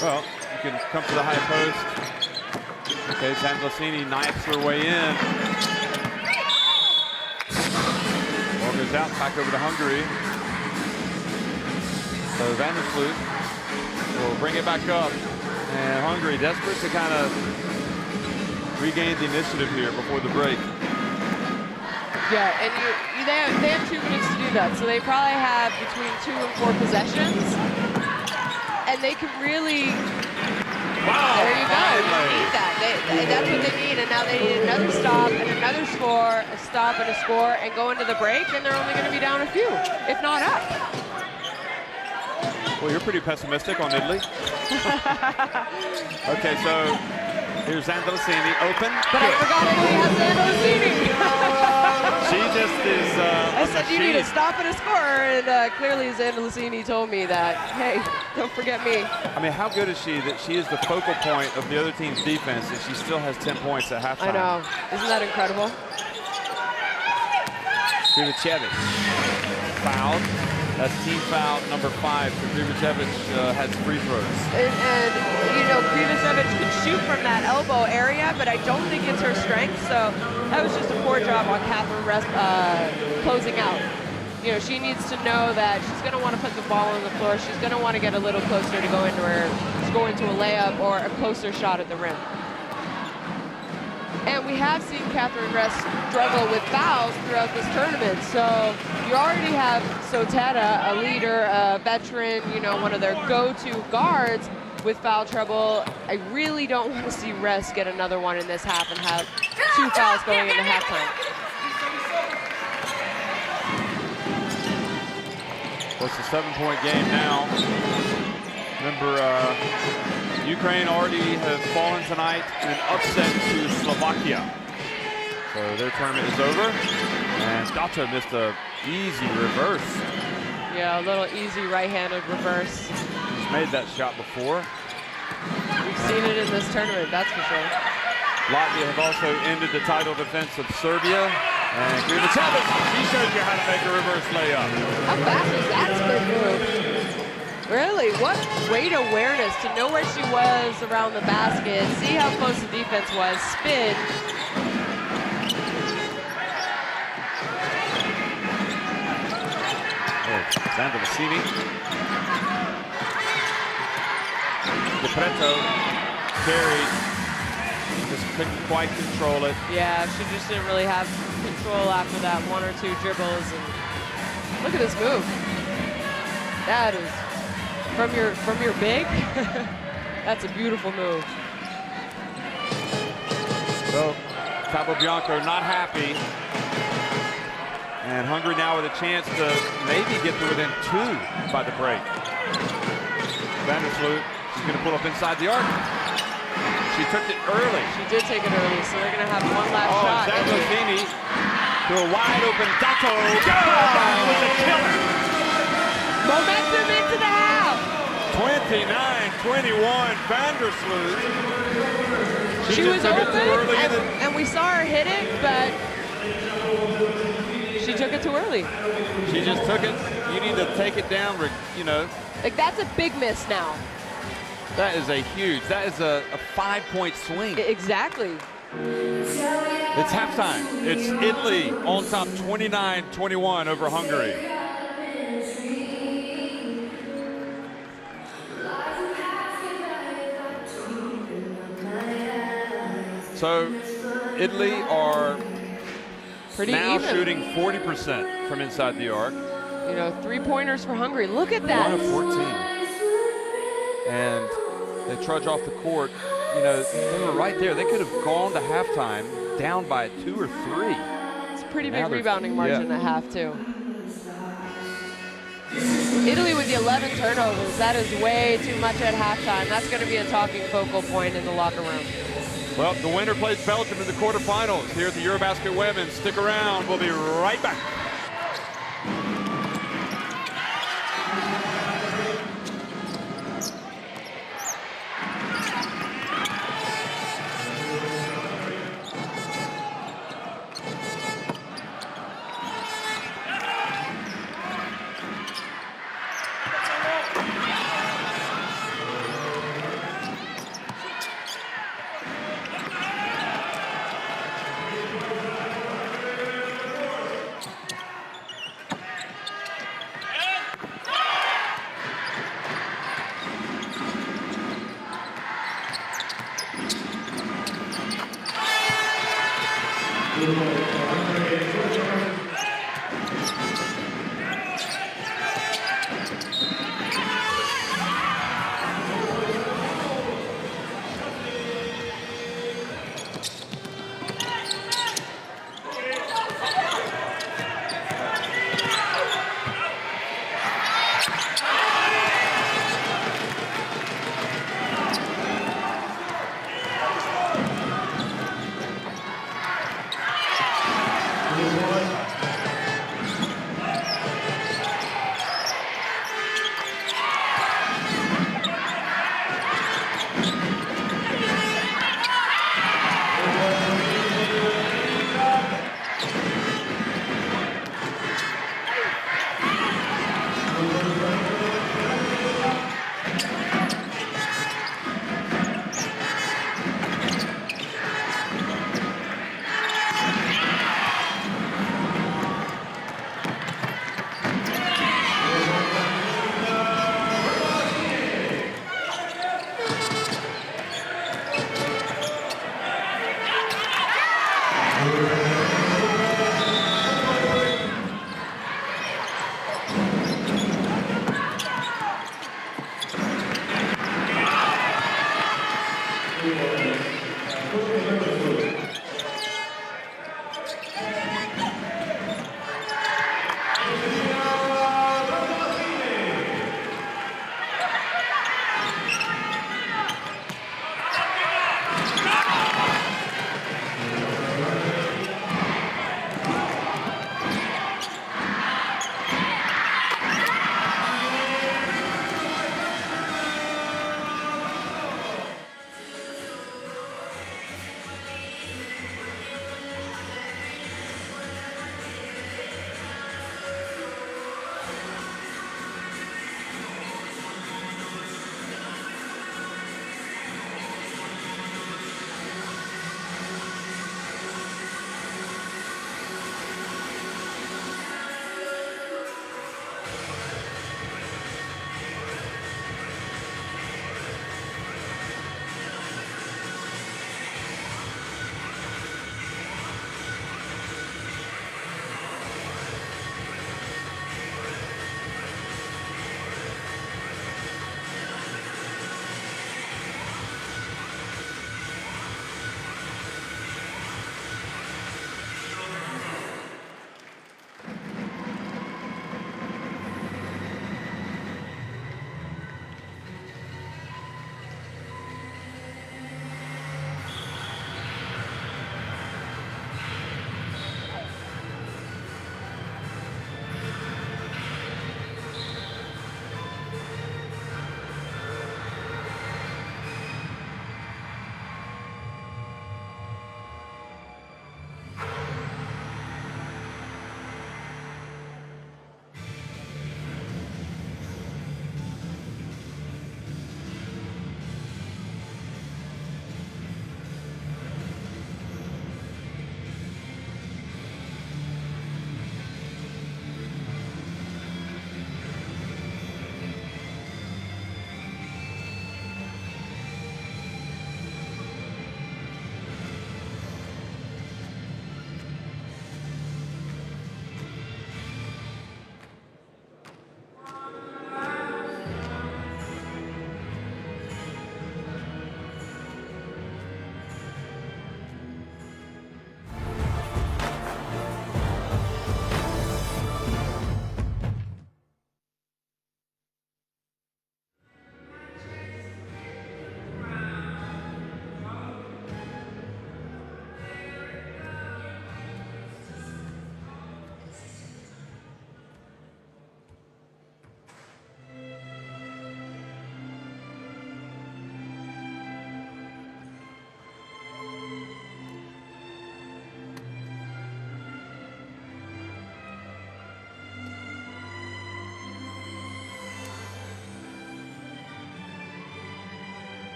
Well, you can come to the high post. Okay, Zanzalcini knifes her way in. Ball goes out, back over to Hungary. So Vandersloot will bring it back up. And Hungary desperate to kind of regain the initiative here before the break. Yeah, and they have 2 minutes to do that. So they probably have between 2 and 4 possessions. And they can really, wow, there you go, you need that. That's what they need, and now they need another stop and another score, a stop and a score, and go into the break, and they're only going to be down a few, if not up. Well, you're pretty pessimistic on Italy. Okay, so here's Zanzalcini open. But I forgot Italy has Zanzalcini. She just is I said you need a stop and a score, and clearly Zanzalcini told me that, hey, don't forget me. I mean, how good is she that she is the focal point of the other team's defense and she still has 10 points at halftime? I know. Isn't that incredible? Krivocevic fouled. That's team foul number 5. So Krivocevic has free throws. And you know, Krivocevic can shoot from that elbow area, but I don't think it's her strength. So that was just a poor job on Catherine Rest closing out. You know, she needs to know that she's going to want to put the ball on the floor. She's going to want to get a little closer to go into a layup or a closer shot at the rim. And we have seen Catherine Rest struggle with fouls throughout this tournament. So you already have Soteta, a leader, a veteran, you know, one of their go-to guards with foul trouble. I really don't want to see Rest get another one in this half and have 2 fouls going into halftime. Well, it's a 7-point game now. Remember, Ukraine already have fallen tonight in an upset to Slovakia. So their tournament is over. And Dato missed a easy reverse. Yeah, a little easy right-handed reverse. He's made that shot before. We've seen it in this tournament, that's for sure. Latvia have also ended the title defense of Serbia. And Krivocevic, he showed you how to make a reverse layup. How fast was that spin move? Really, what great awareness to know where she was around the basket, see how close the defense was, spin. Oh, Zanzalcini. DePreto carried, just couldn't quite control it. Yeah, she just didn't really have control after that 1 or 2 dribbles. And look at this move. That is from your big. That's a beautiful move. So Capobianco not happy. And Hungary now with a chance to maybe get to within 2 by the break. Vandersloot, she's going to pull up inside the arc. She took it early. She did take it early, so they're going to have one last shot. Zanzalcini to a wide open Dato. With a killer. Momentum into the half. 29-21, Vandersloot. She was open, and we saw her hit it, but she took it too early. She just took it. You need to take it down, you know. Like, that's a big miss now. That is a huge, that is a 5-point swing. Exactly. It's halftime. It's Italy on top 29-21 over Hungary. So Italy are pretty now even. shooting 40% from inside the arc. You know, 3-pointers for Hungary. Look at that. 1 of 14. And they trudge off the court. You know, they were right there. They could have gone to halftime down by 2 or 3. It's a pretty big rebounding margin at half, too. Italy with the 11 turnovers. That is way too much at halftime. That's going to be a talking focal point in the locker room. Well, the winner plays Belgium in the quarterfinals here at the EuroBasket Women. Stick around. We'll be right back.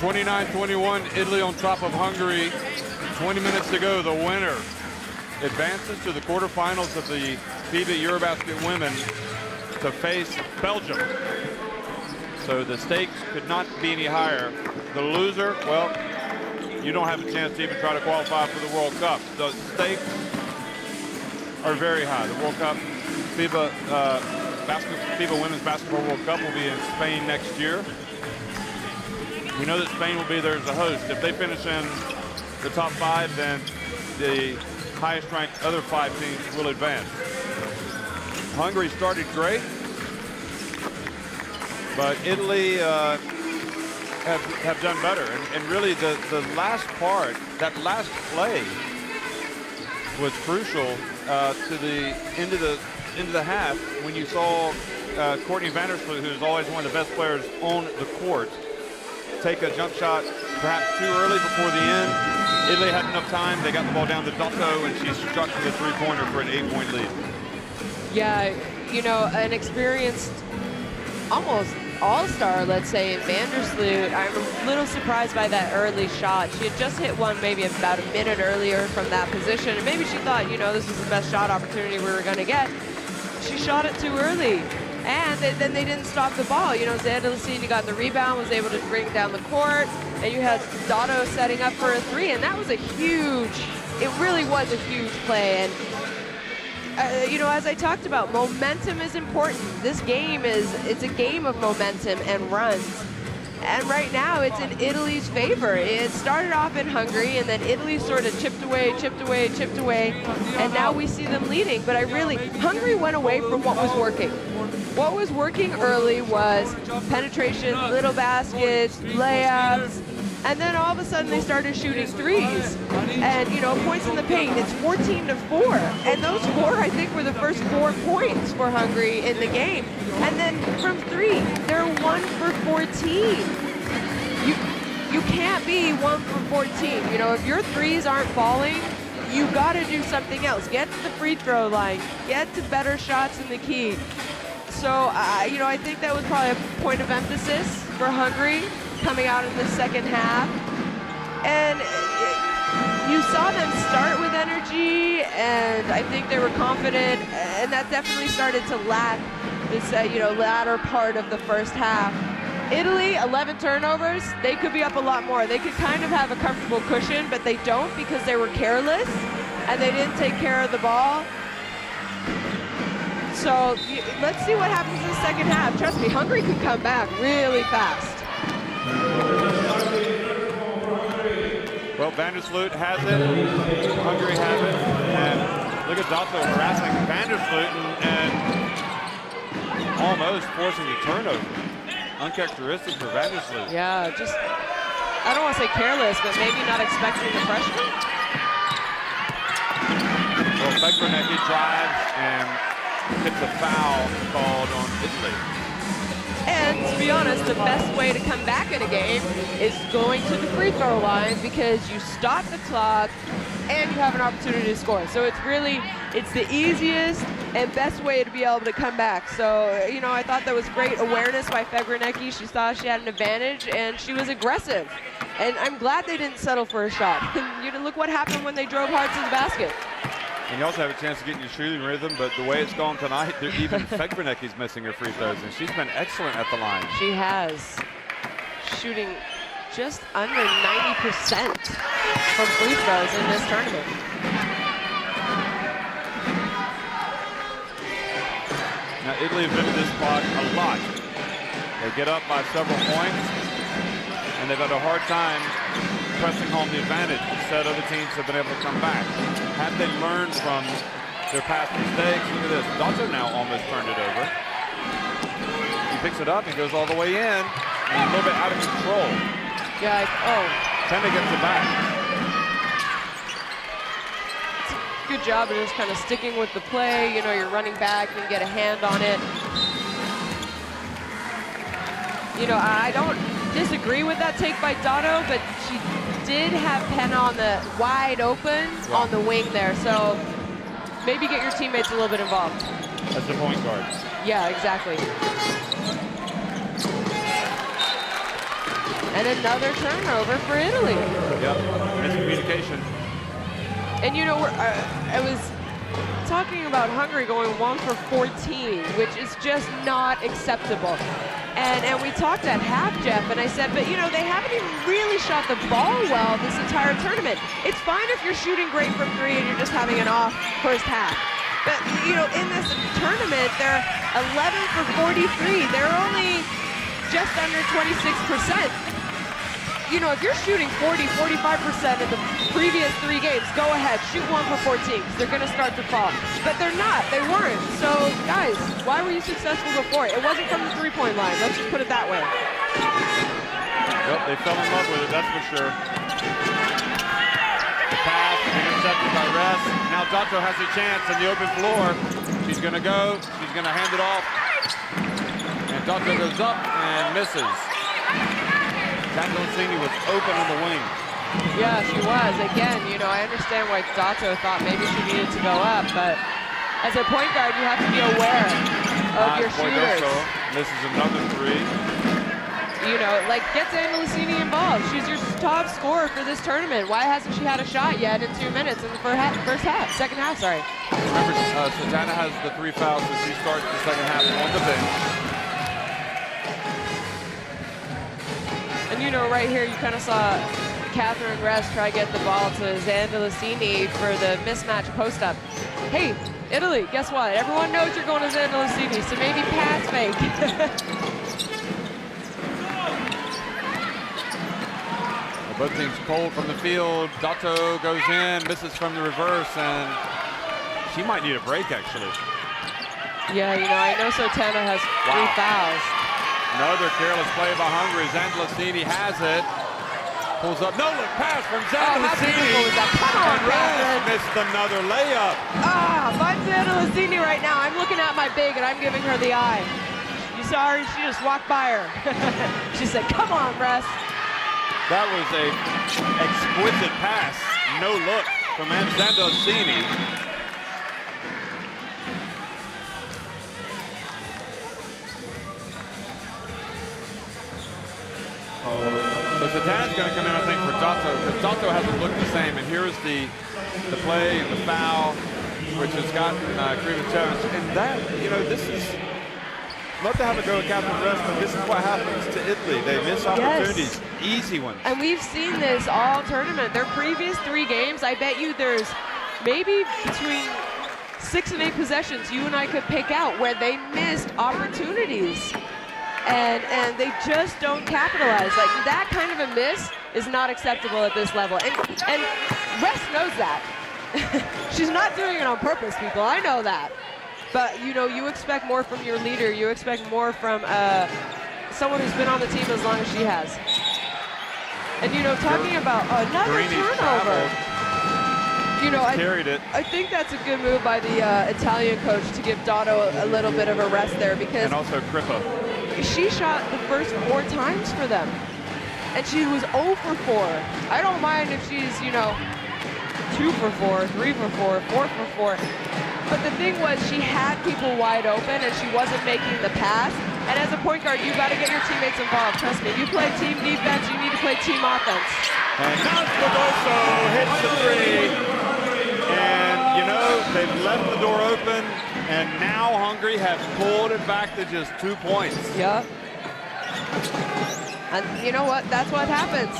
29-21, Italy on top of Hungary. 20 minutes to go. The winner advances to the quarterfinals of the FIBA EuroBasket Women to face Belgium. So the stakes could not be any higher. The loser, well, you don't have a chance to even try to qualify for the World Cup. The stakes are very high. The World Cup, FIBA Women's Basketball World Cup will be in Spain next year. We know that Spain will be there as a host. If they finish in the top 5, then the highest ranked other 5 teams will advance. Hungary started great, but Italy have done better. And really the last part, that last play was crucial to the end of the half when you saw Courtney Vandersloot, who's always one of the best players on the court, take a jump shot perhaps too early before the end. Italy had enough time. They got the ball down to Dotto, and she struck the three-pointer for an 8-point lead. Yeah, you know, an experienced, almost all-star, let's say, in Vandersloot. I'm a little surprised by that early shot. She had just hit one maybe about a minute earlier from that position, and maybe she thought, you know, this was the best shot opportunity we were going to get. She shot it too early. And then they didn't stop the ball. You know, Zandalicini got the rebound, was able to bring it down the court, and you had Dotto setting up for a 3, and that was a huge, it really was a huge play. And, you know, as I talked about, momentum is important. This game it's a game of momentum and runs. And right now, it's in Italy's favor. It started off in Hungary, and then Italy sort of chipped away, and now we see them leading. But Hungary went away from what was working. What was working early was penetration, little baskets, layups, and then all of a sudden they started shooting threes. And, you know, points in the paint, it's 14-4. And those 4, I think, were the first 4 points for Hungary in the game. And then from 3, they're 1 for 14. You can't be 1 for 14. You know, if your threes aren't falling, you got to do something else. Get to the free throw line. Get to better shots in the key. So, you know, I think that was probably a point of emphasis for Hungary coming out in the second half. And you saw them start with energy, and I think they were confident, and that definitely started to lack this, you know, latter part of the first half. Italy, 11 turnovers. They could be up a lot more. They could kind of have a comfortable cushion, but they don't because they were careless, and they didn't take care of the ball. So let's see what happens in the second half. Trust me, Hungary could come back really fast. Well, Vandersloot has it, Hungary has it, and look at Dotto harassing Vandersloot and almost forcing a turnover. Uncharacteristic for Vandersloot. Yeah, just, I don't want to say careless, but maybe not expecting the pressure. Well, Begrenecki drives and gets a foul called on Italy. And to be honest, the best way to come back in a game is going to the free throw line because you stop the clock and you have an opportunity to score. So it's the easiest and best way to be able to come back. So, you know, I thought that was great awareness by Begrenecki. She thought she had an advantage and she was aggressive. And I'm glad they didn't settle for a shot. You know, look what happened when they drove hard to the basket. And you also have a chance to get in your shooting rhythm, but the way it's gone tonight, even Begrenecki's missing her free throws, and she's been excellent at the line. She has. Shooting just under 90% from free throws in this tournament. Now, Italy have been in this spot a lot. They get up by several points, and they've had a hard time pressing home the advantage. Instead, other teams have been able to come back. Have they learned from their past mistakes? Look at this. Dotto now almost turned it over. He picks it up and goes all the way in, and a little bit out of control. Yeah, Tenda gets it back. It's a good job of just kind of sticking with the play. You know, you're running back, you can get a hand on it. You know, I don't disagree with that take by Dotto, but she did have Penna on the wide open on the wing there. So maybe get your teammates a little bit involved. As the point guard. Yeah, exactly. And another turnover for Italy. Yep, miscommunication. And you know, I was talking about Hungary going 1 for 14, which is just not acceptable. And we talked at half, Jeff, and I said, but you know, they haven't even really shot the ball well this entire tournament. It's fine if you're shooting great from 3 and you're just having an off first half. But you know, in this tournament, they're 11 for 43. They're only just under 26%. You know, if you're shooting 40, 45% in the previous 3 games, go ahead, shoot 1 for 14, because they're going to start to fall. But they're not, they weren't. So, guys, why were you successful before? It wasn't from the 3-point line, let's just put it that way. Yep, they fell in love with it, that's for sure. The pass, intercepted by Rest. Now Dato has a chance in the open floor. She's going to go, she's going to hand it off. And Dato goes up and misses. Santolacini was open on the wing. Yeah, she was. Again, you know, I understand why Dato thought maybe she needed to go up, but as a point guard, you have to be aware of your shooters. Misses another 3. You know, like, get Santolacini involved. She's your top scorer for this tournament. Why hasn't she had a shot yet in 2 minutes in the second half, sorry. Remember, Susanna has the 3 fouls, so she starts the second half on the bench. And you know, right here, you kind of saw Catherine Rest try to get the ball to Santolacini for the mismatch post-up. Hey, Italy, guess what? Everyone knows you're going to Santolacini, so maybe pass fake. Both teams cold from the field. Dato goes in, misses from the reverse, and she might need a break, actually. Yeah, you know, I know Sotana has 3 fouls. Another careless play by Hungary. Santolacini has it. Pulls up. No look pass from Santolacini. Come on, and missed another layup. Find Santolacini right now. I'm looking at my big and I'm giving her the eye. You saw her? She just walked by her. She said, come on, Russ. That was a exquisite pass. No look from Santolacini. So Satana's going to come in, I think, for Dato, because Dato hasn't looked the same. And here's the play and the foul, which has gotten Krivicevich. And that, you know, this is, love to have a go at Catherine Rest, but this is what happens to Italy. They miss opportunities, easy ones. And we've seen this all tournament. Their previous 3 games, I bet you there's maybe between 6 and 8 possessions you and I could pick out where they missed opportunities. And they just don't capitalize. Like, that kind of a miss is not acceptable at this level. And Rest knows that. She's not doing it on purpose, people. I know that. But, you know, you expect more from your leader. You expect more from someone who's been on the team as long as she has. And, you know, talking about another turnover. You know, I think that's a good move by the Italian coach to give Dato a little bit of a rest there, because... And also Crippa. She shot the first 4 times for them, and she was 0 for 4. I don't mind if she's, you know, 2 for 4, 3 for 4, 4 for 4. But the thing was, she had people wide open, and she wasn't making the pass. And as a point guard, you got to get your teammates involved. Trust me, you play team defense, you need to play team offense. And now Scodoso hits the 3. And, you know, they've left the door open. And now Hungary have pulled it back to just 2 points. Yeah. And you know what? That's what happens.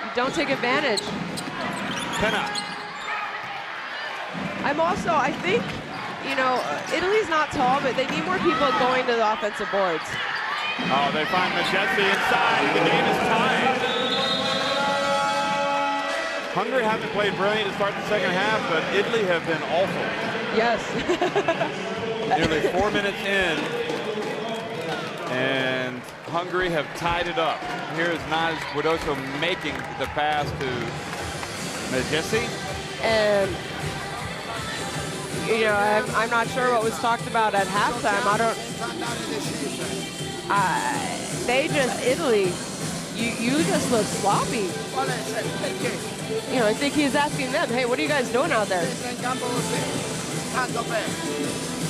You don't take advantage. Penna. I think, you know, Italy's not tall, but they need more people going to the offensive boards. Oh, they find Majesty inside. The game is tied. Hungary haven't played brilliant to start the second half, but Italy have been awful. Yes. Nearly 4 minutes in, and Hungary have tied it up. Here is Naz Guidoso making the pass to Majesty. And, you know, I'm not sure what was talked about at halftime. Italy, you just look sloppy. You know, I think he's asking them, hey, what are you guys doing out there?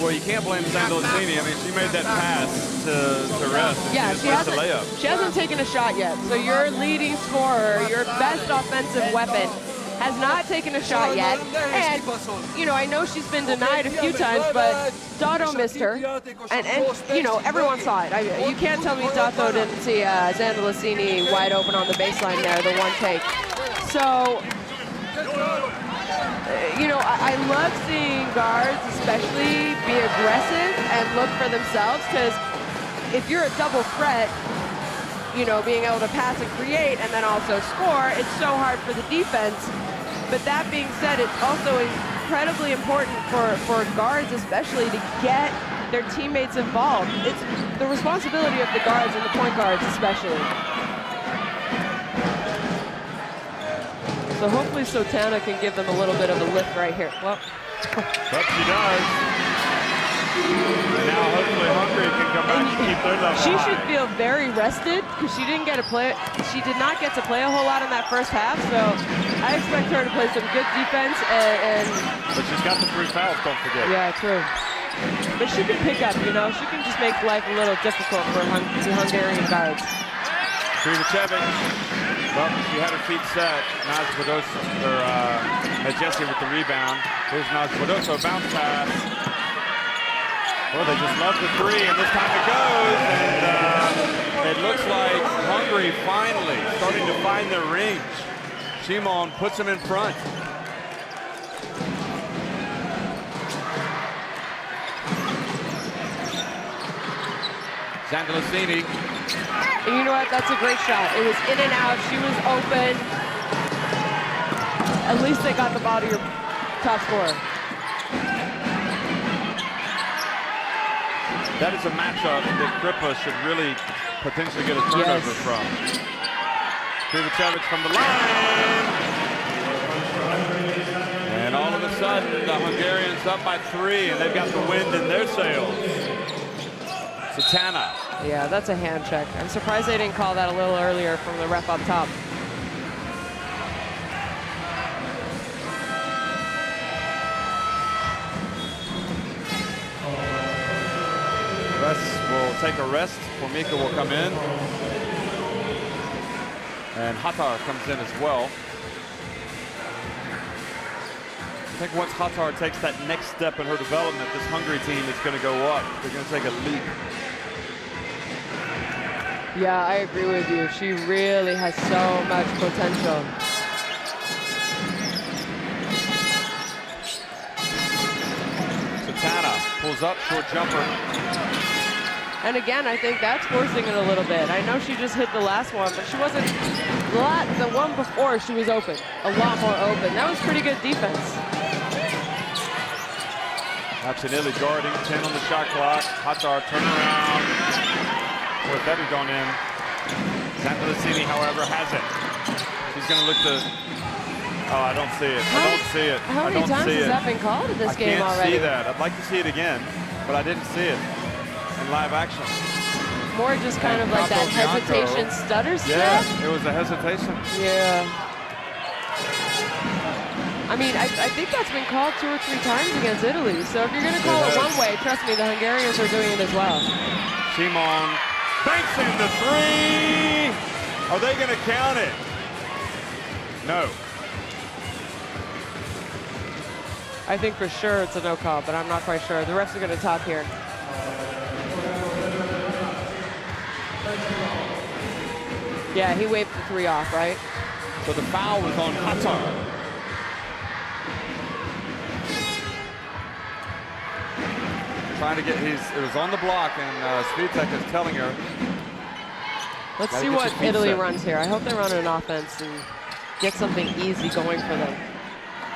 Well, you can't blame Sandalacini. I mean, she made that pass to rest. And Yeah, she missed the layup. she hasn't taken a shot yet. So your leading scorer, your best offensive weapon, has not taken a shot yet. And, you know, I know she's been denied a few times, but Dotto missed her. And you know, everyone saw it. You can't tell me Dotto didn't see Sandalacini wide open on the baseline there, the one take. So, you know, I love seeing guards especially be aggressive and look for themselves, because if you're a double threat, you know, being able to pass and create and then also score, it's so hard for the defense. But that being said, it's also incredibly important for guards especially to get their teammates involved. It's the responsibility of the guards and the point guards especially. So hopefully Sotana can give them a little bit of a lift right here. Well, but she does. And now hopefully Hungary can come back and keep their level She high. should feel very rested, because she did not get to play a whole lot in that first half. So I expect her to play some good defense and But she's got the 3 fouls, don't forget. yeah, true. But she can pick up, you know. She can just make life a little difficult for the Hungarian guards. Krivocevic. Well, she had her feet set. Naz Bodoso, or had Jesse with the rebound. Here's Naz Bodoso, bounce pass. Well, they just love the 3, and this time it goes. And it looks like Hungary finally starting to find their range. Shimon puts him in front. Sandalacini. And you know what? That's a great shot. It was in and out. She was open. At least they got the ball to your top scorer. That is a matchup that Kripa should really potentially get a turnover from. Krivocevic from the line. And all of a sudden, the Hungarians up by 3, and they've got the wind in their sails. Sotana. Yeah, that's a hand check. I'm surprised they didn't call that a little earlier from the ref up top. Russ will take a rest. Formika will come in. And Hatar comes in as well. I think once Hatar takes that next step in her development, this Hungary team is going to go up. They're going to take a leap. Yeah, I agree with you. She really has so much potential. Sotana pulls up, short jumper. And again, I think that's forcing it a little bit. I know she just hit the last one, but she wasn't, the one before she was open, a lot more open. That was pretty good defense. Absolutely guarding, 10 on the shot clock. Hatar turn around. Boy, that had gone in. Sandalacini, however, has it. She's going to look to, oh, I don't see it. I don't see it. How many times has that been called in this game already? I can't see that. I'd like to see it again, but I didn't see it in live action. More just kind of like that hesitation stutter step. Yeah, it was a hesitation. Yeah. I mean, I think that's been called 2 or 3 times against Italy. So if you're going to call it one way, trust me, the Hungarians are doing it as well. Shimon banks in the 3. Are they going to count it? No. I think for sure it's a no call, but I'm not quite sure. The refs are going to talk here. Yeah, he waved the 3 off, right? So the foul was on Hatar. Trying to get it was on the block, and Svitek is telling her. Let's see what Italy runs here. I hope they run an offense and get something easy going for them.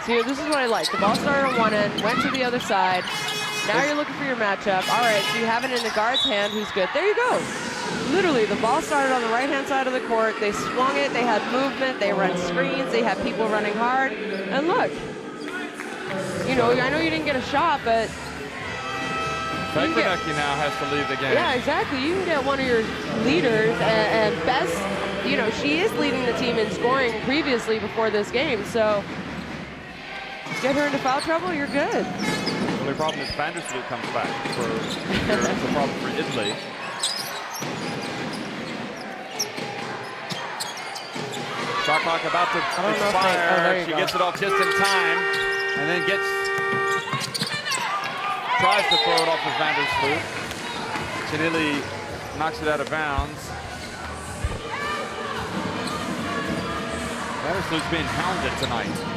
See, this is what I like. The ball started on one end, went to the other side. Now you're looking for your matchup. All right, so you have it in the guard's hand, who's good. There you go. Literally, the ball started on the right-hand side of the court. They swung it. They had movement. They run screens. They had people running hard. And look, you know, I know you didn't get a shot, but Fekvenecki now has to leave the game. yeah, exactly. You can get one of your leaders, and Bess, you know, she is leading the team in scoring previously before this game, so get her into foul trouble, you're good. Well, only problem is Vandersloot comes back for the problem for Italy. Shot clock about to expire. She gets it off just in time, and then tries to throw it off of Vandersloot. Chinili knocks it out of bounds. Vandersloot's being hounded tonight.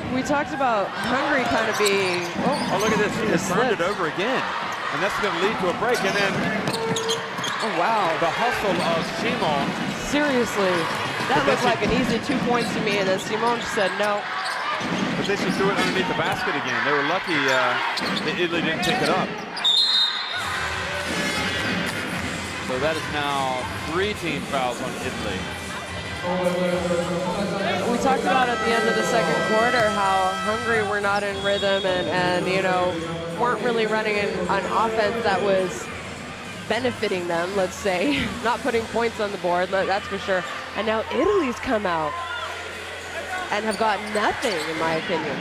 We talked about Hungary kind of being. Oh, look at this. She has turned it over again. And that's going to lead to a break. And then, oh, wow. The hustle of Simon. Seriously. That looked like an easy 2 points to me. And then Simon said no. But then she threw it underneath the basket again. They were lucky that Italy didn't pick it up. So that is now 3 team fouls on Italy. We talked about at the end of the second quarter how Hungary were not in rhythm and you know, weren't really running an offense that was benefiting them, let's say. Not putting points on the board, that's for sure. And now Italy's come out and have got nothing, in my opinion.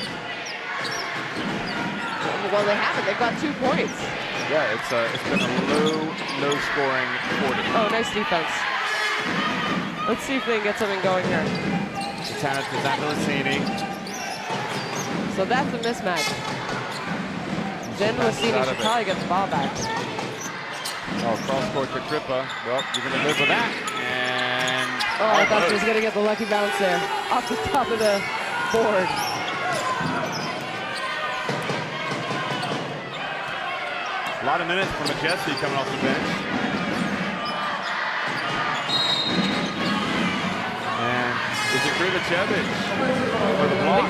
Well, they haven't. They've got 2 points. Yeah, it's been a low scoring quarter. Oh, nice defense. Let's see if they can get something going here. Satana to Zandelicini. So that's a mismatch. Zandelicini should probably get the ball back. Oh, cross court to Crippa. Well, you're going to live with that. And I thought she was going to get the lucky bounce there. Off the top of the board. A lot of minutes from Jesse coming off the bench. And is it Krivocevic for the block?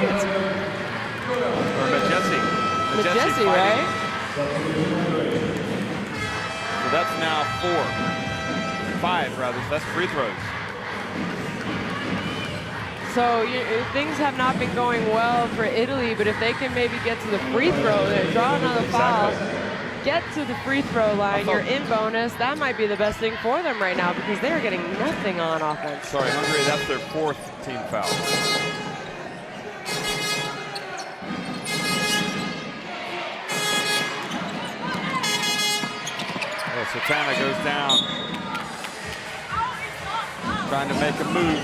Or Majesi, right? So that's now 5 rather. So that's free throws. So things have not been going well for Italy, but if they can maybe get to the free throw, they draw another foul, get to the free throw line, you're in bonus. That might be the best thing for them right now because they are getting nothing on offense. Sorry, Hungary, that's their 4th team foul. Oh, Satana goes down, trying to make a move.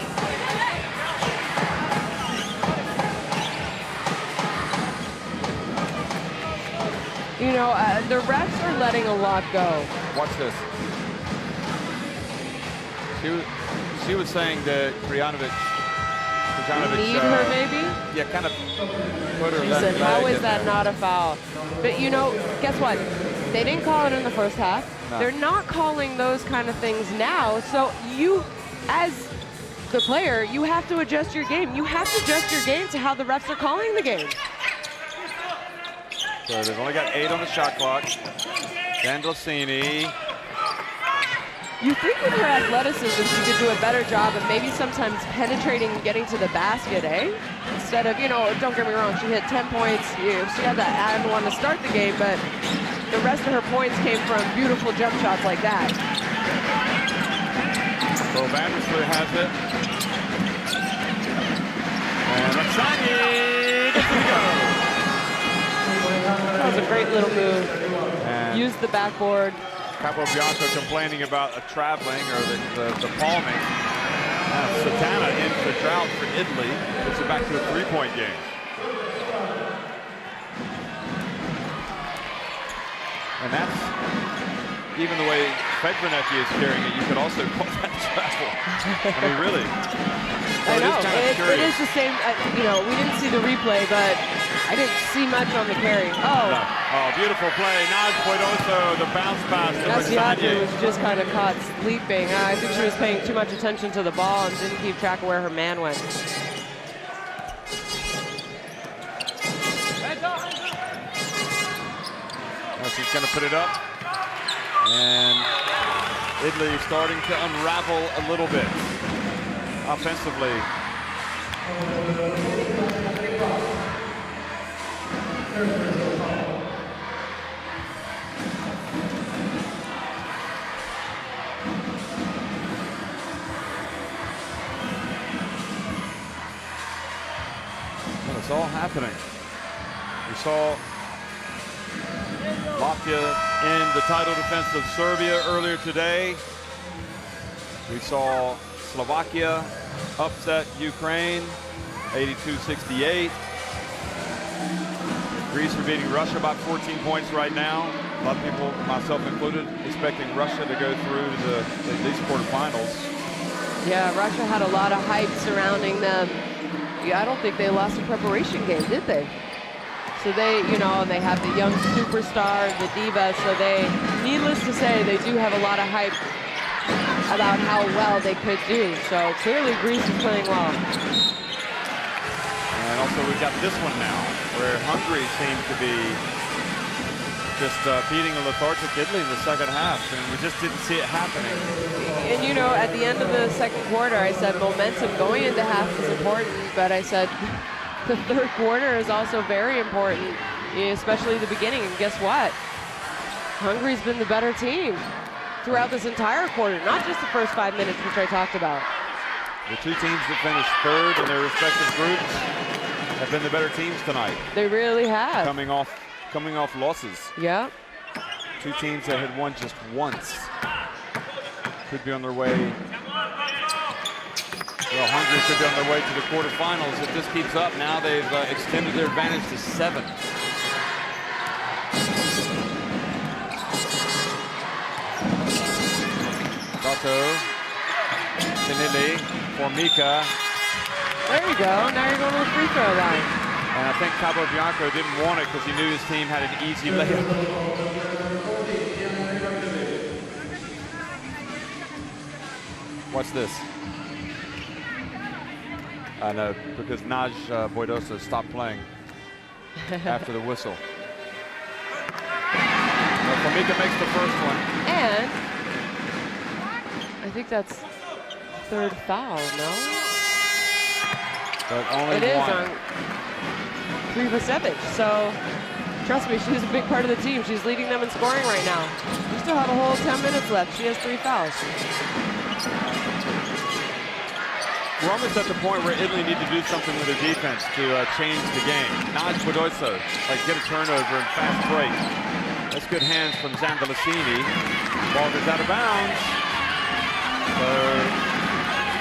You know, the refs are letting a lot go. Watch this. She was saying that Krajinovic need her, maybe? Yeah, kind of put her She left said, how leg is that not a foul? But, you know, guess what? They didn't call it in the first half. No. They're not calling those kind of things now. So you, as the player, you have to adjust your game. You have to adjust your game to how the refs are calling the game. So they've only got 8 on the shot clock. Zandelicini. You think with her athleticism, she could do a better job of maybe sometimes penetrating and getting to the basket, eh? Instead of, you know, don't get me wrong, she hit 10 points. She had that and one to start the game, but the rest of her points came from beautiful jump shots like that. So Vandersloot has it. And Raksani gets to go. That was a great little move. And Use the backboard. Capobianco complaining about a traveling or the palming. Satana in for the drought for Italy. Puts it back to a 3-point game. And that's, even the way Fedronecki is carrying it, you could also call that travel. I mean, really. So I know, it is the same, you know, we didn't see the replay, but I didn't see much on the carry. Oh. No. Oh, beautiful play. Naz Poidoso, the bounce pass to Nasiatu was just kind of caught sleeping. I think she was paying too much attention to the ball and didn't keep track of where her man went. Well, she's going to put it up. And Italy starting to unravel a little bit offensively. Well, it's all happening. We saw Latvia in the title defense of Serbia earlier today. We saw Slovakia upset Ukraine, 82-68. Greece are beating Russia by 14 points right now. A lot of people, myself included, expecting Russia to go through to the at least quarterfinals. Yeah, Russia had a lot of hype surrounding them. Yeah, I don't think they lost a preparation game, did they? So they, you know, they have the young superstar, the diva, so they, needless to say, they do have a lot of hype about how well they could do. So clearly Greece is playing well. And also we've got this one now, where Hungary seems to be just beating a lethargic Italy in the second half, and we just didn't see it happening. And you know, at the end of the second quarter, I said momentum going into half is important, but I said the third quarter is also very important, especially the beginning. And guess what? Hungary's been the better team throughout this entire quarter, not just the first 5 minutes, which I talked about. The two teams that finished third in their respective groups have been the better teams tonight. They really have. Coming off losses. Yeah. Two teams that had won just once could be on their way. Well, Hungary could be on their way to the quarterfinals. If this keeps up, now they've extended their advantage to 7. Otto, Sinili, Formica. There you go. Now you're going to the free throw line. And I think Cabo Bianco didn't want it because he knew his team had an easy layup. What's this? I know, because Naj Boidosa stopped playing after the whistle. Well, Formica makes the first one. And I think that's third foul, no? But only it one. Is on Krivosevic. So trust me, she's a big part of the team. She's leading them in scoring right now. We still have a whole 10 minutes left. She has 3 fouls. We're almost at the point where Italy need to do something with their defense to change the game. Naj Boidosa, like get a turnover and fast break. That's good hands from Zandalasini. Ball goes out of bounds. So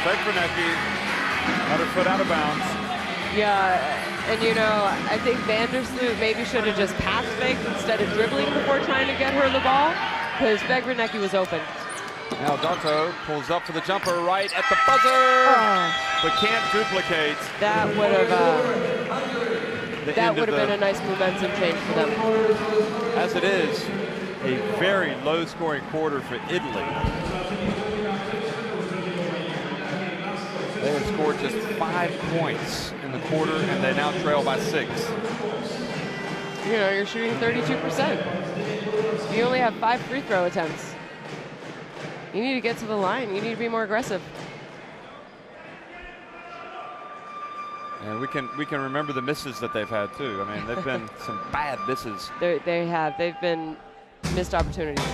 Vegranecki had her foot out of bounds. Yeah, and you know, I think Vandersloot maybe should have just passed fake instead of dribbling before trying to get her the ball, because Vegranecki was open. Now Dotto pulls up for the jumper right at the buzzer, but can't duplicate. That would have been a nice momentum change for them. As it is, a very low-scoring quarter for Italy. They have scored just 5 points in the quarter, and they now trail by 6. You know, you're shooting 32%. You only have 5 free throw attempts. You need to get to the line. You need to be more aggressive. And we can remember the misses that they've had too. I mean, they've been some bad misses. They have. They've been missed opportunities.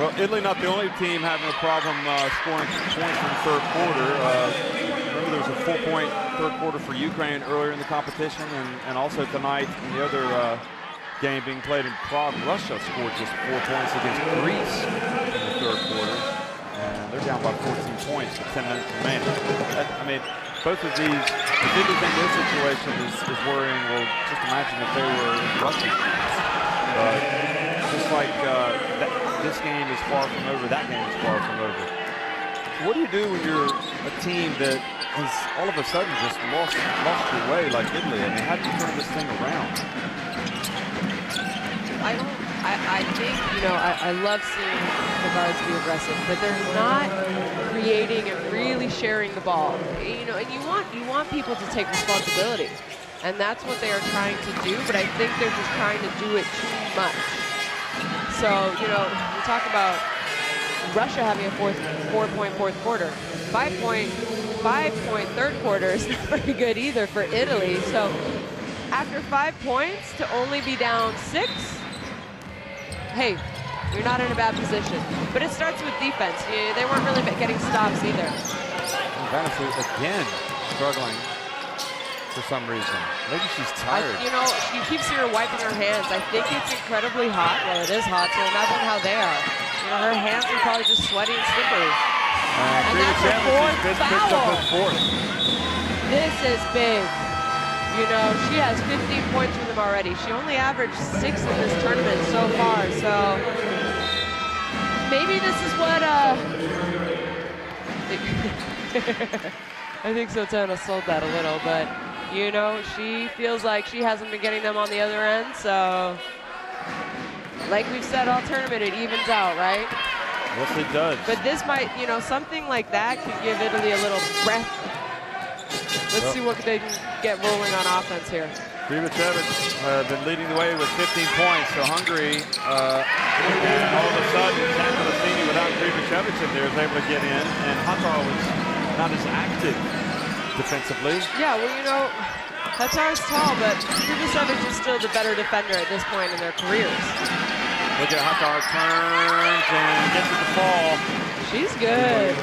Well, Italy not the only team having a problem scoring points in the third quarter. Remember there was a 4-point third quarter for Ukraine earlier in the competition, and also tonight in the other game being played in Prague, Russia scored just 4 points against Greece in the third quarter, and they're down by 14 points with 10 minutes remaining. I mean, both of these, if Italy think this situation is worrying, well, just imagine if they were Russian teams. But just like this game is far from over, that game is far from over. So what do you do when you're a team that has all of a sudden just lost your way like Italy? I mean, how do you turn this thing around? I think, you know, I love seeing the guards be aggressive, but they're not creating and really sharing the ball. You know, and you want people to take responsibility, and that's what they are trying to do, but I think they're just trying to do it too much. So, you know, we talk about Russia having a 4-point fourth quarter. 5-point third quarter is not very good either for Italy. So after 5 points to only be down 6, hey, you're not in a bad position. But it starts with defense. They weren't really getting stops either. Vanessa again struggling for some reason. Maybe she's tired. You know, you keep seeing her wiping her hands. I think it's incredibly hot. Well, it is hot, so imagine how they are. You know, her hands are probably just sweaty and slippery. And that's her fourth foul. This is big. You know, she has 15 points with them already. She only averaged 6 in this tournament so far, so maybe this is what I think Sotana sold that a little, but you know, she feels like she hasn't been getting them on the other end, so like we've said all tournament, it evens out, right? Yes, it does. But this might, you know, something like that could give Italy a little breath. Let's see what they can get rolling on offense here. Krivocevic been leading the way with 15 points. So Hungary, and all of a sudden, Santolacini without Krivocevic in there is able to get in, and Hatar was not as active defensively. Yeah, well, you know, Hatar's tall, but Krivocevic is still the better defender at this point in their careers. Look at Hatar turns and gets it to fall. She's good.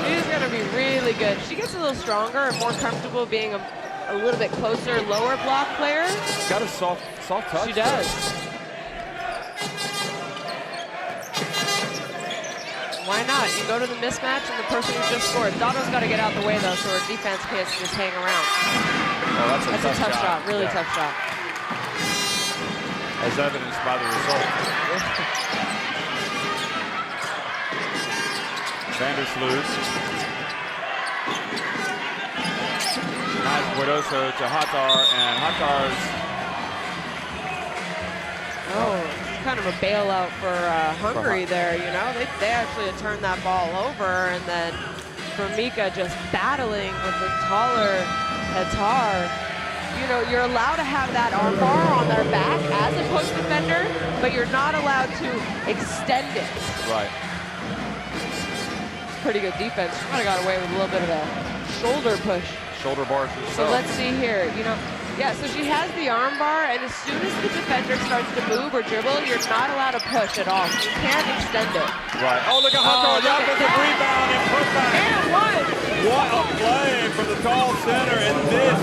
She's going to be really good. She gets a little stronger and more comfortable being a little bit closer, lower block player. She's got a soft touch. She does. Why not? You go to the mismatch and the person who just scored. Dotto's got to get out the way, though, so her defense can't just hang around. Oh, that's a tough shot. Really tough shot. As evidenced by the result. Vandersloot. Nice Guidoso to Hatar, and Hatar's... Oh, kind of a bailout for Hungary there, you know? They actually had turned that ball over, and then for Mika just battling with the taller Hatar. You know, you're allowed to have that arm bar on their back as a post defender, but you're not allowed to extend it. Right. Pretty good defense. She might have got away with a little bit of a shoulder push. Shoulder bar herself. So let's see here. You know, yeah, so she has the arm bar, and as soon as the defender starts to move or dribble, you're not allowed to push at all. You can't extend it. Right. Oh, look at Hatar. The offensive rebound and putback. And one. What a play from the tall center, and this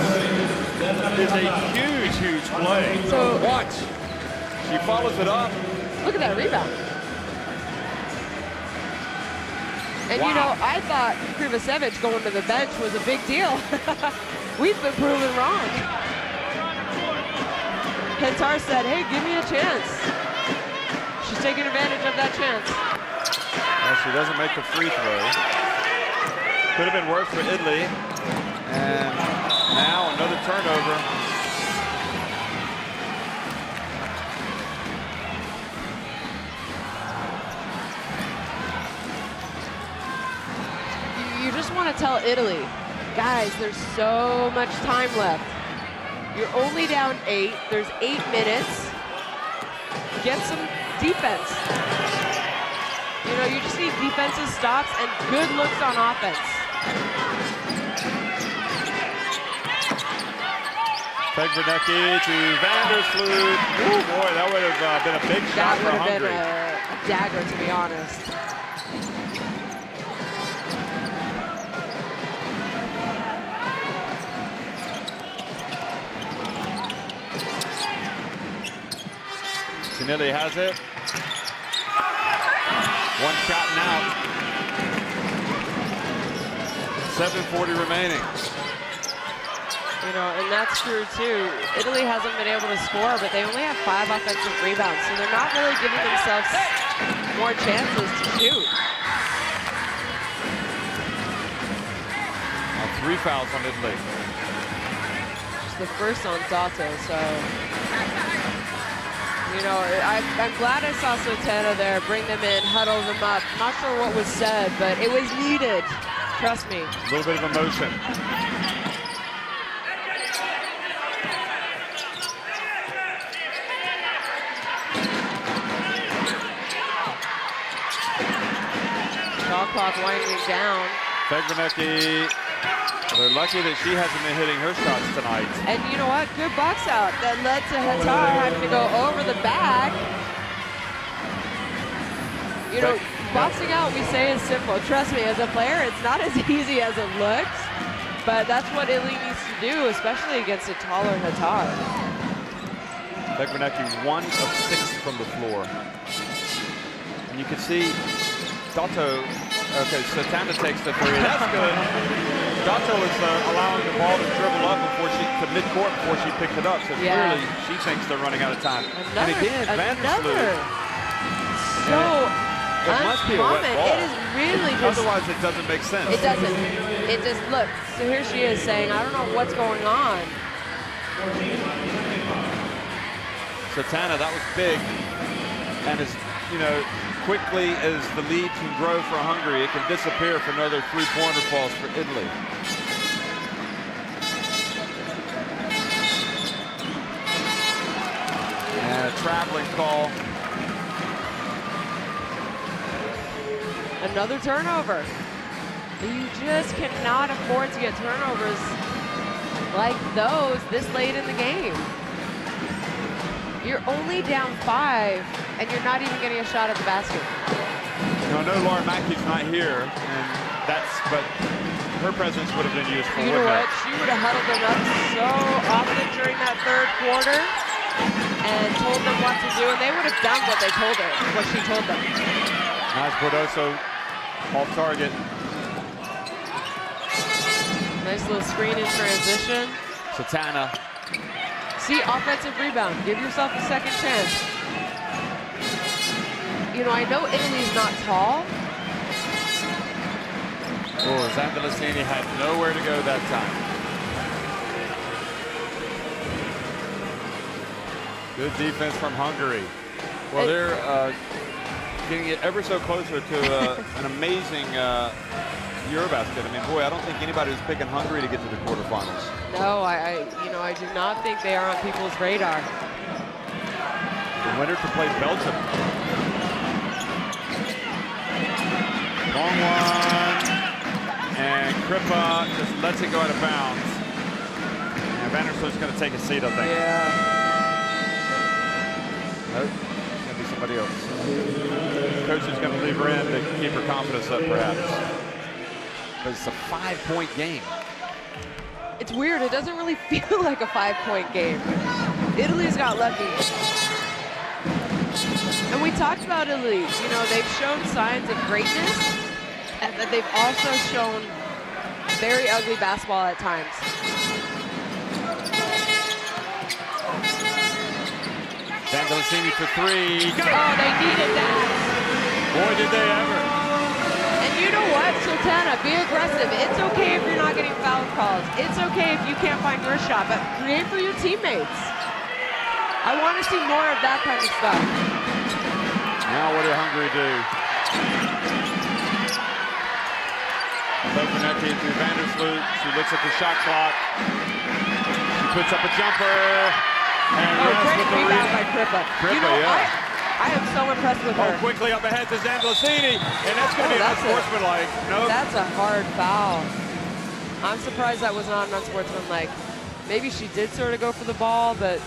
is a huge, huge play. So watch. She follows it up. Look at that rebound. And you know, I thought Krivocevic going to the bench was a big deal. We've been proven wrong. Hatar said, hey, give me a chance. She's taking advantage of that chance. Well, she doesn't make the free throw. Could have been worse for Italy. And now another turnover. You just want to tell Italy, guys, there's so much time left. You're only down 8. There's 8 minutes. Get some defense. You know, you just need defensive stops and good looks on offense. Pegvernecki to Vandersloot. Oh boy, that would have been a big shot for Hungary. That would have been a dagger, to be honest. Canilli has it. One shot and out. 7:40 remaining. You know, and that's true too. Italy hasn't been able to score, but they only have 5 offensive rebounds, so they're not really giving themselves more chances to shoot. Now 3 fouls on Italy. It's the first on Dotto, so... You know, I'm glad I saw Sotana there, bring them in, huddle them up. Not sure what was said, but it was needed. Trust me. A little bit of emotion. shot clock winding down. Fegmanecki, they're lucky that she hasn't been hitting her shots tonight. And you know what? Good box out that led to Hatar having to go over the back. You know, boxing out, we say, is simple. Trust me, as a player, it's not as easy as it looks. But that's what Italy needs to do, especially against a taller Hatar. Fegmanecki 1 of 6 from the floor. And you can see Dato, okay, Satana takes the 3. That's good. Dato is allowing the ball to dribble up to midcourt before she picks it up. So clearly she thinks they're running out of time. And again, another. So it must be a wet ball. It is really just. Otherwise, it doesn't make sense. It doesn't. It just, look. So here she is saying, I don't know what's going on. Satana, that was big. And as, you know, quickly as the lead can grow for Hungary, it can disappear if another three-pointer falls for Italy. And a traveling call. Another turnover. You just cannot afford to get turnovers like those this late in the game. You're only down 5, and you're not even getting a shot at the basket. No, I know Laura Mackey's not here, and but her presence would have been useful. You know what? She would have huddled them up so often during that third quarter and told them what to do, and they would have done what they told her, what she told them. Nice Bordoso off target. Nice little screen in transition. Satana. See, offensive rebound. Give yourself a second chance. You know, I know Italy's not tall. Oh, Zandalasini had nowhere to go that time. Good defense from Hungary. Well, they're getting it ever so closer to an amazing EuroBasket. I mean, boy, I don't think anybody was picking Hungary to get to the quarterfinals. No, I do not think they are on people's radar. The winner to play Belgium. Long one, and Kripa just lets it go out of bounds. And Vandersloot's going to take a seat, I think. Yeah. Nope, it's going to be somebody else. Coach is going to leave her in to keep her confidence up, perhaps. But it's a 5-point game. It's weird. It doesn't really feel like a 5-point game. Italy's got lucky. And we talked about Italy. You know, they've shown signs of greatness, and that they've also shown very ugly basketball at times. Zandalasini for 3. Oh, they needed that. Boy, did they ever. You know what, Sultana, be aggressive. It's okay if you're not getting foul calls. It's okay if you can't find your shot, but create for your teammates. I want to see more of that kind of stuff. Now what did Hungary do? Fegmanecki through Vandersloot. She looks at the shot clock. She puts up a jumper. And great rebound by Kripa. You know, yeah. I am so impressed with her. Quickly up ahead to Zandalasini, and that's going to be unsportsmanlike. Nope. That's a hard foul. I'm surprised that was not an unsportsmanlike. Maybe she did sort of go for the ball, but.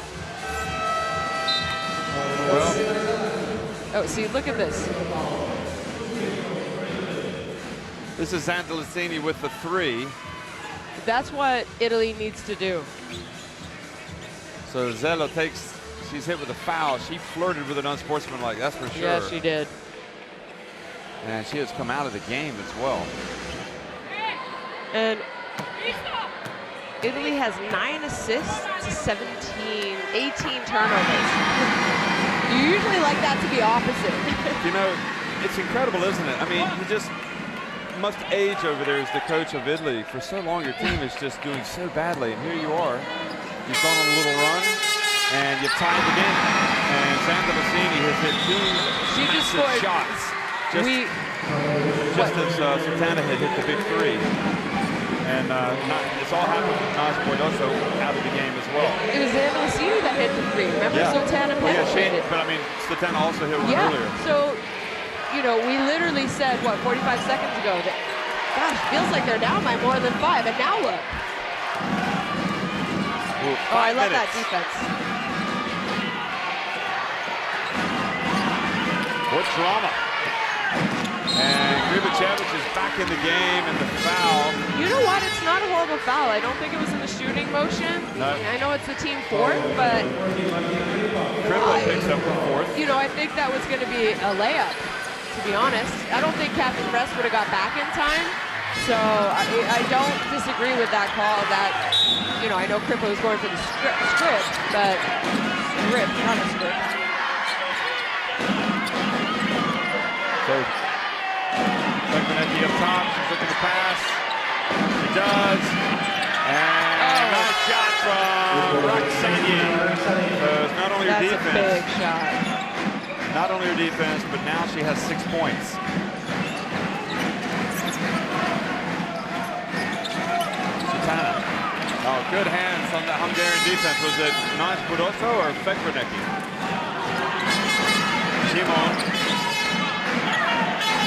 Oh, see, look at this. This is Zandalasini with the 3. That's what Italy needs to do. So Zello takes. She's hit with a foul. She flirted with an unsportsmanlike, that's for sure. Yeah, she did. And she has come out of the game as well. And Italy has 9 assists to 18 turnovers. You usually like that to be opposite. You know, it's incredible, isn't it? I mean, you just must age over there as the coach of Italy. For so long, your team is just doing so badly. And here you are. You've gone on a little run. And you've tied the game. And Zandalasini has hit 2 massive shots. Just as Sultana had hit the big 3. And it's all happened with Naz Bordoso out of the game as well. It was Zandalasini that hit the 3. Remember, Sultana penetrated. But I mean, Sultana also hit one earlier. So, you know, we literally said, what, 45 seconds ago that, gosh, feels like they're down by more than 5, and now look. Ooh, Oh, I love minutes. that defense. What drama. And Krivicevich is back in the game, and the foul. You know what? It's not a horrible foul. I don't think it was in the shooting motion. No. I know it's the team fourth, but Krivo picks up the fourth. you know, I think that was going to be a layup, to be honest. I don't think Captain Rest would have got back in time. So I don't disagree with that call. That, you know, I know Krivo was going for the script, but script, not a script. So Becky up top, she's looking to pass. She does. And nice shot from Roxanne. So it's not only her That's defense. a big shot. Not only her defense, but now she has 6 points. Sutana. Oh, good hands on the Hungarian defense. Was it Naz Budoso or Fekranecki? Simon.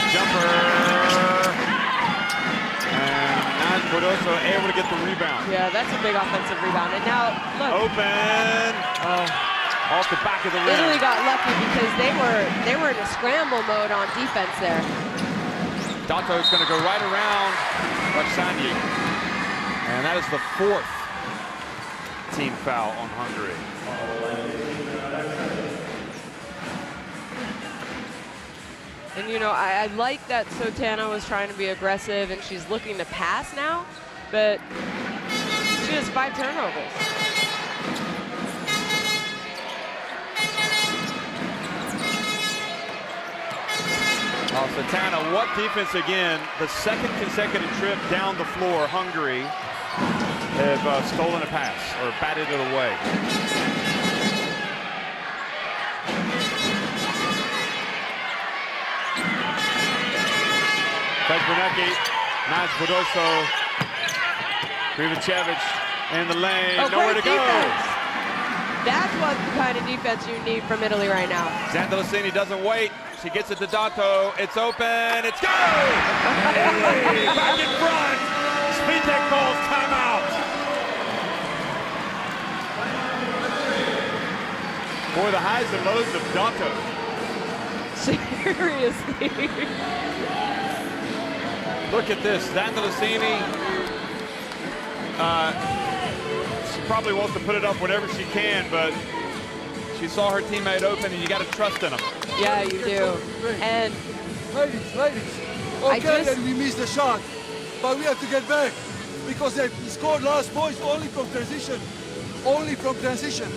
Jumper. And Naz Budoso able to get the rebound. Yeah, that's a big offensive rebound. And now, look. Open. Off the back of the rim. Italy got lucky because they were in a scramble mode on defense there. Dato's going to go right around Roxanne. And that is the 4th team foul on Hungary. And you know, I like that Sotana was trying to be aggressive and she's looking to pass now, but she has 5 turnovers. Oh, Sotana, what defense again? The 2nd consecutive trip down the floor, Hungary have stolen a pass or batted it away. Fekranecki, Naz Budoso, Krivicevich in the lane, nowhere to go. Defense. That's what the kind of defense you need from Italy right now. Zandalicini doesn't wait. She gets it to Dato. It's open. It's go! Italy back in front. Svitek calls timeout. Boy, the highs and lows of Dato. Seriously. Look at this. Zandalicini. She probably wants to put it up whenever she can, but she saw her teammate open, and you got to trust in them. Yeah, you do. And Ladies, okay, then we missed the shot, but we have to get back because they scored last points only from transition. Only from transition.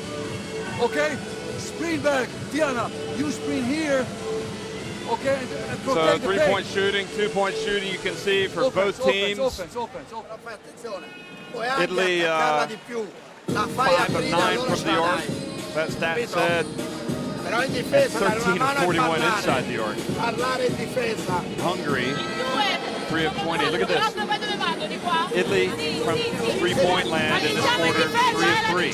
Okay? Sprint back. Diana, you sprint here. Okay? And protect So the 3-point shooting, 2-point shooting, you can see for both teams. Offense. Italy 5 of 9 from the arc. That stat said. And 13 of 41 inside the arc. Hungary, 3 of 20. Look at this. Italy from 3-point land in this quarter, 3 of 3.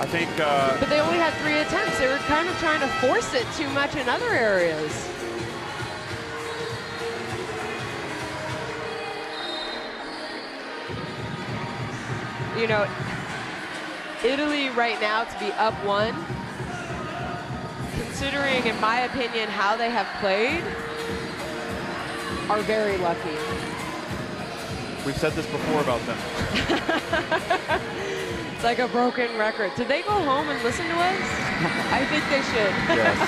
I think. but they only had 3 attempts. They were kind of trying to force it too much in other areas. You know, Italy right now to be up 1, considering, in my opinion, how they have played, are very lucky. We've said this before about them. It's like a broken record. Did they go home and listen to us? I think they should. Yes.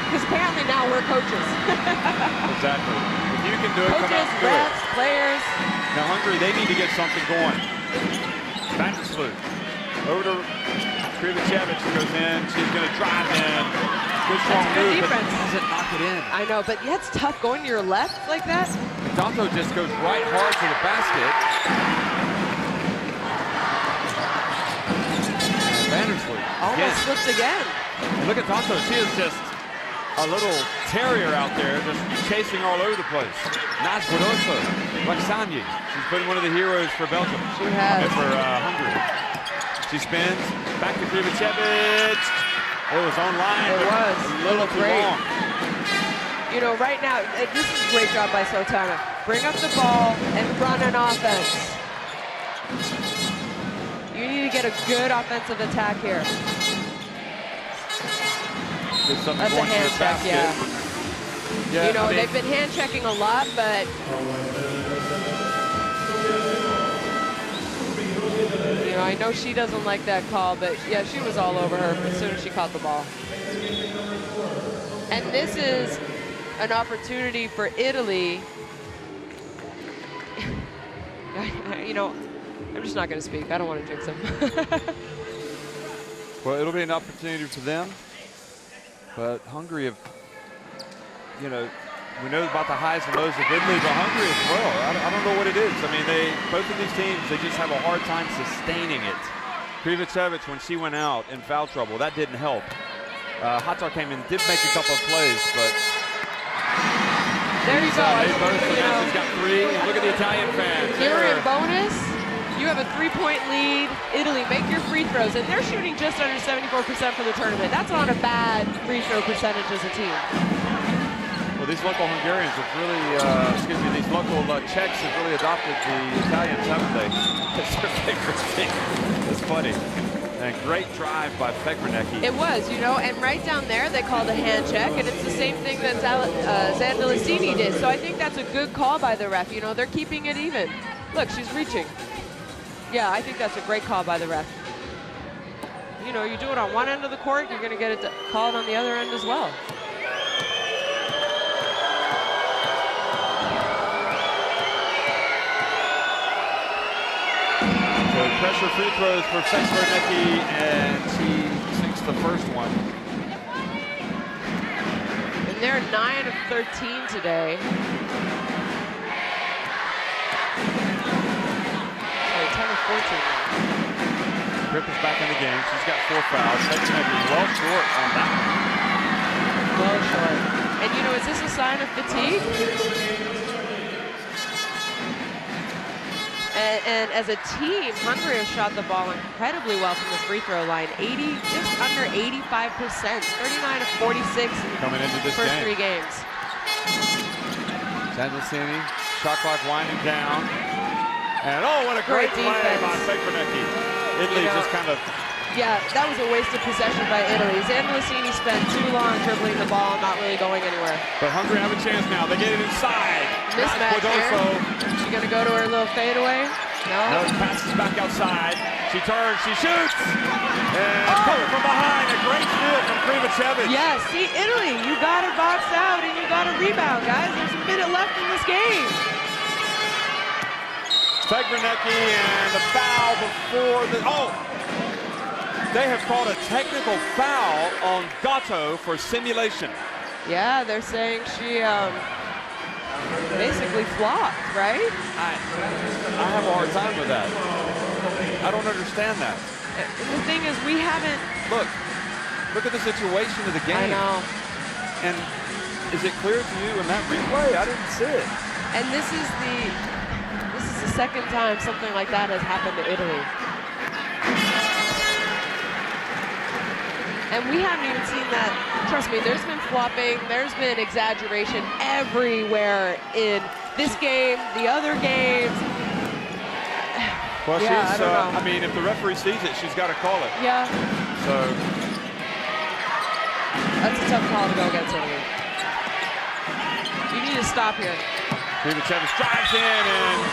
Because apparently now we're coaches. Exactly. If you can do it, come out Coaches, and do it. refs, players. Now Hungary, they need to get something going. Back to Slew. Over to Krivicevich goes in. She's going to drive in. Good strong good move, but defense. doesn't knock it in. I know, but yeah, it's tough going to your left like that. Dato just goes right hard to the basket. Vandersloot Almost slips again. And look at Dato. She is just a little terrier out there, just chasing all over the place. Naz Budoso, Roxanne. She's been one of the heroes for Belgium. She has. And for Hungary. She spins back to Krivicevich. It was online. It was. A little too long. You know, right now, this is a great job by Sultana. Bring up the ball and run an offense. You need to get a good offensive attack here. That's a hand check, yeah. You know, they've been hand checking a lot, but you know, I know she doesn't like that call, but yeah, she was all over her as soon as she caught the ball. And this is an opportunity for Italy. You know, I'm just not going to speak. I don't want to jinx them. Well, it'll be an opportunity for them. But Hungary have, you know, we know about the highs and lows of Italy, but Hungary as well. I don't know what it is. I mean, both of these teams, they just have a hard time sustaining it. Krivocevic, when she went out in foul trouble, that didn't help. Hatar came in, did make a couple of plays, but there you go. She's got 3. And look at the Italian fans. You're in bonus. You have a 3-point lead. Italy, make your free throws. And they're shooting just under 74% for the tournament. That's not a bad free throw percentage as a team. Well, these local Hungarians have really, these local Czechs have really adopted the Italians, haven't they? That's their favorite thing. It's funny. And great drive by Fegranecki. It was, you know, and right down there they called a hand check, and it's the same thing that Zandalicini did. So I think that's a good call by the ref. You know, they're keeping it even. Look, she's reaching. Yeah, I think that's a great call by the ref. You know, you do it on one end of the court, you're going to get it called on the other end as well. So pressure free throws for Fegranecki, and she sinks the first one. And they're 9 of 13 today. 10 of 14 now. Grip is back in the game. She's got 4 fouls. Fegranecki well short on that one. Well short. And you know, is this a sign of fatigue? And as a team, Hungary has shot the ball incredibly well from the free throw line. Just under 85%. 39 of 46 coming into this first game. 3 games. Zandalicini, shot clock winding down. And oh, what a great play by Fegranecki. Italy just kind of... Yeah, that was a wasted possession by Italy. Zandalicini spent too long dribbling the ball, not really going anywhere. But Hungary have a chance now. They get it inside. Mismatch here. She gonna go to her little fadeaway? No. No, passes back outside. She turns, she shoots. And coming from behind, a great steal from Krivocevic. Yeah, see, Italy, you gotta box out and you gotta rebound, guys. There's a minute left in this game. Fegranecki and the foul before the... Oh! They have called a technical foul on Gatto for simulation. Yeah, they're saying she basically flopped, right? I have a hard time with that. I don't understand that. The thing is, we haven't... Look at the situation of the game. I know. And is it clear to you in that replay? I didn't see it. And this is the second time something like that has happened to Italy. And we haven't even seen that. Trust me, there's been flopping, there's been exaggeration everywhere in this game, the other games. Well, yeah, I don't know. I mean, if the referee sees it, she's got to call it. Yeah. So. That's a tough call to go against Italy. You need to stop here. Krivocevic drives in and,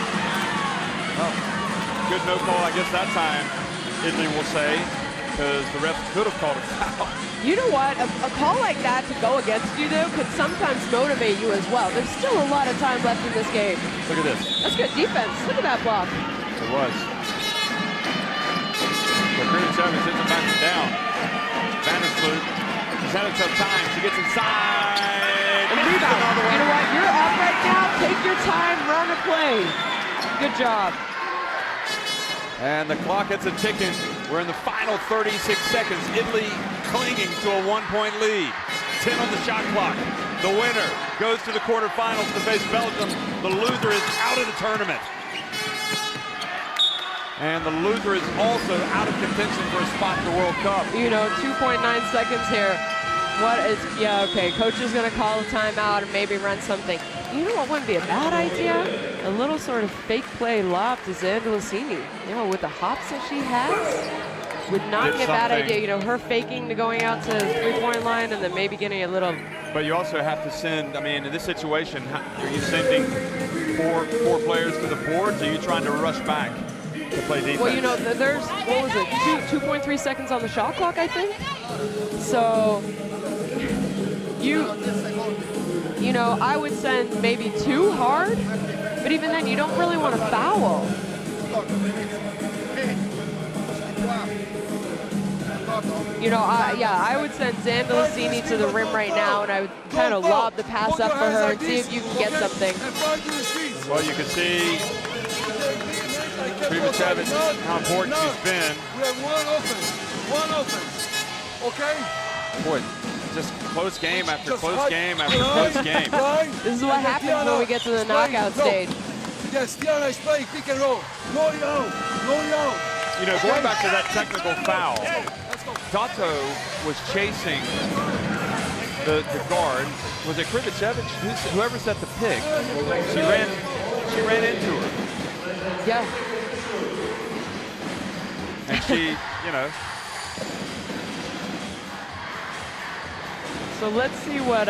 good no call, I guess that time, Italy will say, because the ref could have called a foul. You know what? A call like that to go against you, though, could sometimes motivate you as well. There's still a lot of time left in this game. Look at this. That's good defense. Look at that block. It was. But Krivocevic isn't backing down. Vandersloot, she's had a tough time. She gets inside. And rebound. You know what? You're up right now. Take your time. Run a play. Good job. And the clock hits a ticking. We're in the final 36 seconds. Italy clinging to a 1-point lead. 10 on the shot clock. The winner goes to the quarterfinals to face Belgium. The loser is out of the tournament. And the loser is also out of contention for a spot in the World Cup. You know, 2.9 seconds here. What is, yeah, okay, coach is gonna call a timeout and maybe run something. You know what wouldn't be a bad idea? A little sort of fake play lob to Zandalicini. You know, with the hops that she has, would not be a bad idea. You know, her faking to going out to the three-point line and then maybe getting a little. But you also have to send, I mean, in this situation, are you sending four players to the boards, or are you trying to rush back to play defense? Well, you know, there's, what was it, 2.3 seconds on the shot clock, I think? So, you know, I would send maybe 2 hard, but even then, you don't really want to foul. You know, I would send Zandalicini to the rim right now, and I would kind of lob the pass up for her and see if you can get something. Well, you can see Krivicevich, how important she's been. We have one offense, okay? Boy, just close game after close game after close game. This is what happens when we get to the knockout stage. Yes, Tiana is playing pick and roll. No down. You know, going back to that technical foul, Dato was chasing the guard. Was it Krivicevich? Whoever set the pick. She ran into her. Yeah. And she, you know. So let's see what,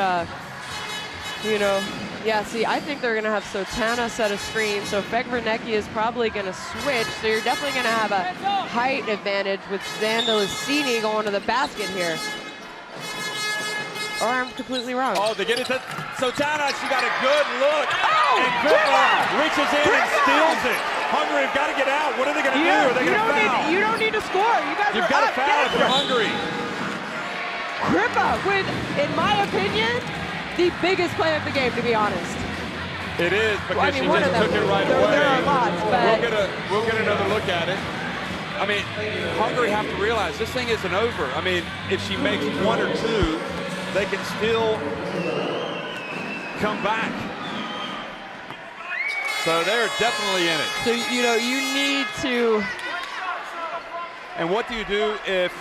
you know, yeah, see, I think they're going to have Sotana set a screen, so Fegvernecki is probably going to switch, so you're definitely going to have a height advantage with Zandalicini going to the basket here. Or I'm completely wrong. Oh, they get it to Sotana. She got a good look. Oh, and Griffin reaches in and steals it. Hungary have got to get out. What are they going to do? Are they going to foul? You don't need to score. You guys You've are got up. to foul if you're Hungary. Kripa with, in my opinion, the biggest play of the game, to be honest. It is, because well, I mean, she just took it right away. There are lots, but we'll get another look at it. I mean, Hungary have to realize this thing isn't over. I mean, if she makes 1 or 2, they can still come back. So they're definitely in it. So, you know, you need to. And what do you do if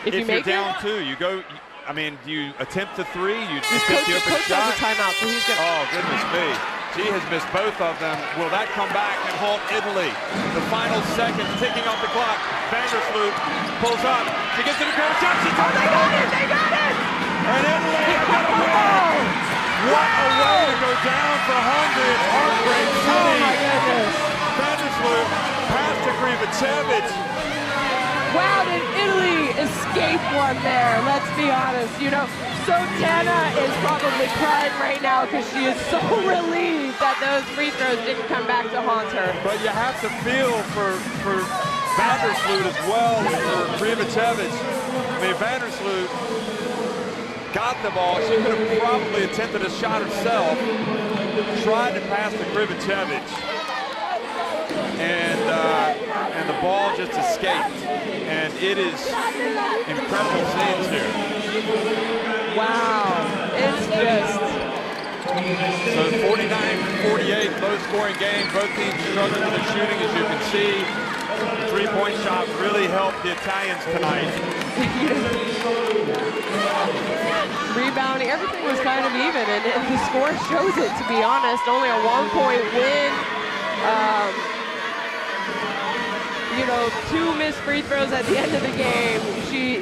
you you're make down it? 2? You go, I mean, do you attempt the 3? You attempt the open Coach shot? has a timeout, so he's gonna. Oh, goodness me. She has missed both of them. Will that come back and halt Italy? The final seconds ticking off the clock. Vandersloot pulls up. She gets to the ground shot. She turns it over. They got it! And Italy are going to win. What a way to go down for Hungary. It's heartbreak city. Oh my goodness. Vandersloot pass to Krivicevich. Wow, did Italy escape one there? Let's be honest. You know, Sotana is probably crying right now because she is so relieved that those free throws didn't come back to haunt her. But you have to feel for Vandersloot as well, for Krivicevich. I mean, Vandersloot got the ball. She could have probably attempted a shot herself, tried to pass to Krivicevich, and the ball just escaped. And it is incredible scenes here. Wow, it's just. So 49-48, low-scoring game. Both teams struggling with their shooting, as you can see. The three-point shot really helped the Italians tonight. Rebounding, everything was kind of even, and the score shows it, to be honest. Only a 1-point win. You know, 2 missed free throws at the end of the game.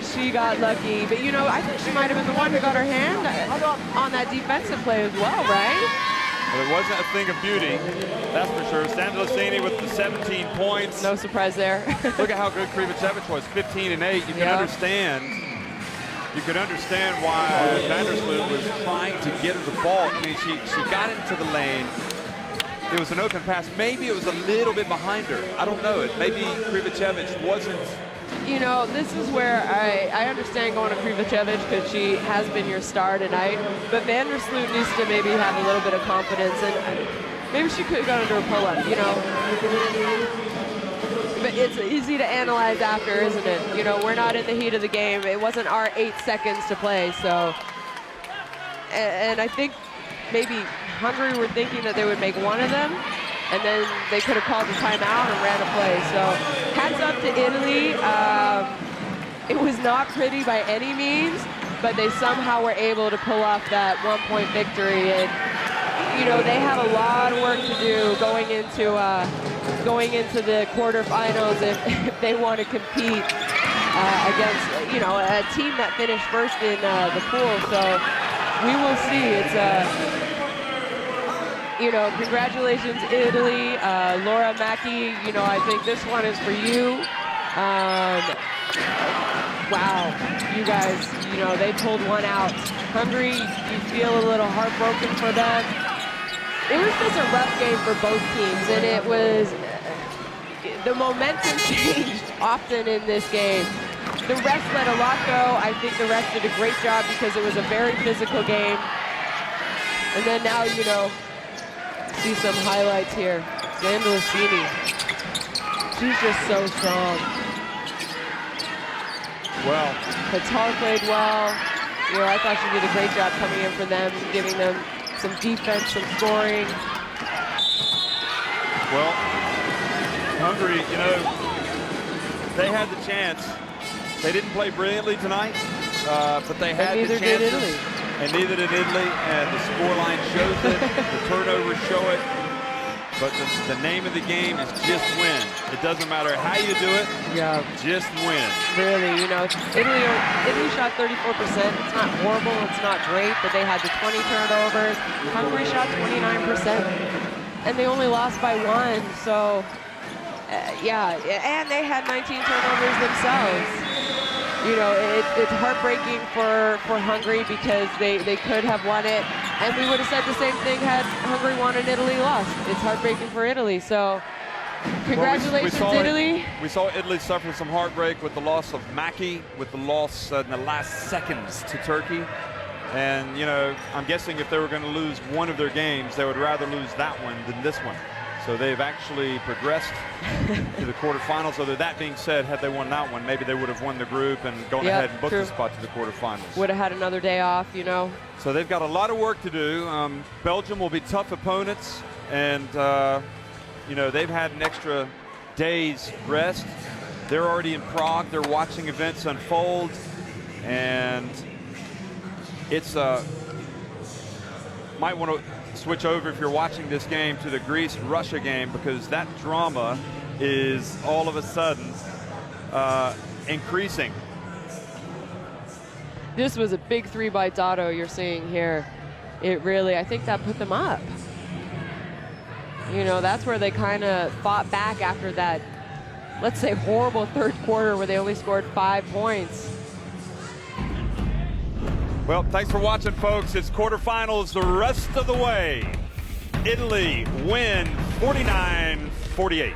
She got lucky, but you know, I think she might have been the one who got her hand on that defensive play as well, right? Well, it wasn't a thing of beauty, that's for sure. Zandalicini with the 17 points. No surprise there. Look at how good Krivicevich was, 15 and 8. You can understand. You could understand why Vandersloot was trying to get her the ball. I mean, she got into the lane. It was an open pass. Maybe it was a little bit behind her. I don't know. Maybe Krivicevich wasn't. You know, this is where I understand going to Krivicevich because she has been your star tonight. But Vandersloot needs to maybe have a little bit of confidence, and maybe she could have gone under a pull-up, you know. But it's easy to analyze after, isn't it? You know, we're not in the heat of the game. It wasn't our 8 seconds to play, so. And I think maybe Hungary were thinking that they would make one of them, and then they could have called the timeout and ran a play. So hats up to Italy. It was not pretty by any means, but they somehow were able to pull off that one-point victory. And you know, they have a lot of work to do going into the quarterfinals if they want to compete against, you know, a team that finished first in the pool. So we will see. It's you know, congratulations, Italy. Laura Mackey, you know, I think this one is for you. Wow, you guys, you know, they pulled one out. Hungary, you feel a little heartbroken for them. It was just a rough game for both teams, and it was, the momentum changed often in this game. The refs let a lot go. I think the refs did a great job because it was a very physical game. And then now, you know, see some highlights here. Zandalicini, she's just so strong. Well, Qatar played well. You know, I thought she did a great job coming in for them, giving them some defense, some scoring. Well, Hungary, you know, they had the chance. They didn't play brilliantly tonight, but they had the chances. Neither did Italy. And neither did Italy, and the scoreline shows it. The turnovers show it. But the name of the game is just win. It doesn't matter how you do it, Yeah. just win. Really, you know, Italy shot 34%. It's not horrible, it's not great, but they had the 20 turnovers. Hungary shot 29%, and they only lost by 1. So, yeah, and they had 19 turnovers themselves. You know, it's heartbreaking for Hungary because they could have won it. And we would have said the same thing had Hungary won and Italy lost. It's heartbreaking for Italy. So, congratulations, Italy. We saw Italy suffer some heartbreak with the loss of Mackey, with the loss in the last seconds to Turkey. And, you know, I'm guessing if they were going to lose one of their games, they would rather lose that one than this one. So they've actually progressed to the quarterfinals. Although that being said, had they won that one, maybe they would have won the group and gone ahead and booked the spot to the quarterfinals. Would have had another day off, you know. So they've got a lot of work to do. Belgium will be tough opponents, and you know, they've had an extra day's rest. They're already in Prague. They're watching events unfold, and it's might want to switch over if you're watching this game to the Greece-Russia game, because that drama is all of a sudden increasing. This was a big 3 by Dotto you're seeing here. It really, I think that put them up. You know, that's where they kind of fought back after that, let's say, horrible third quarter where they only scored 5 points. Well, thanks for watching, folks. It's quarterfinals the rest of the way. Italy win 49-48.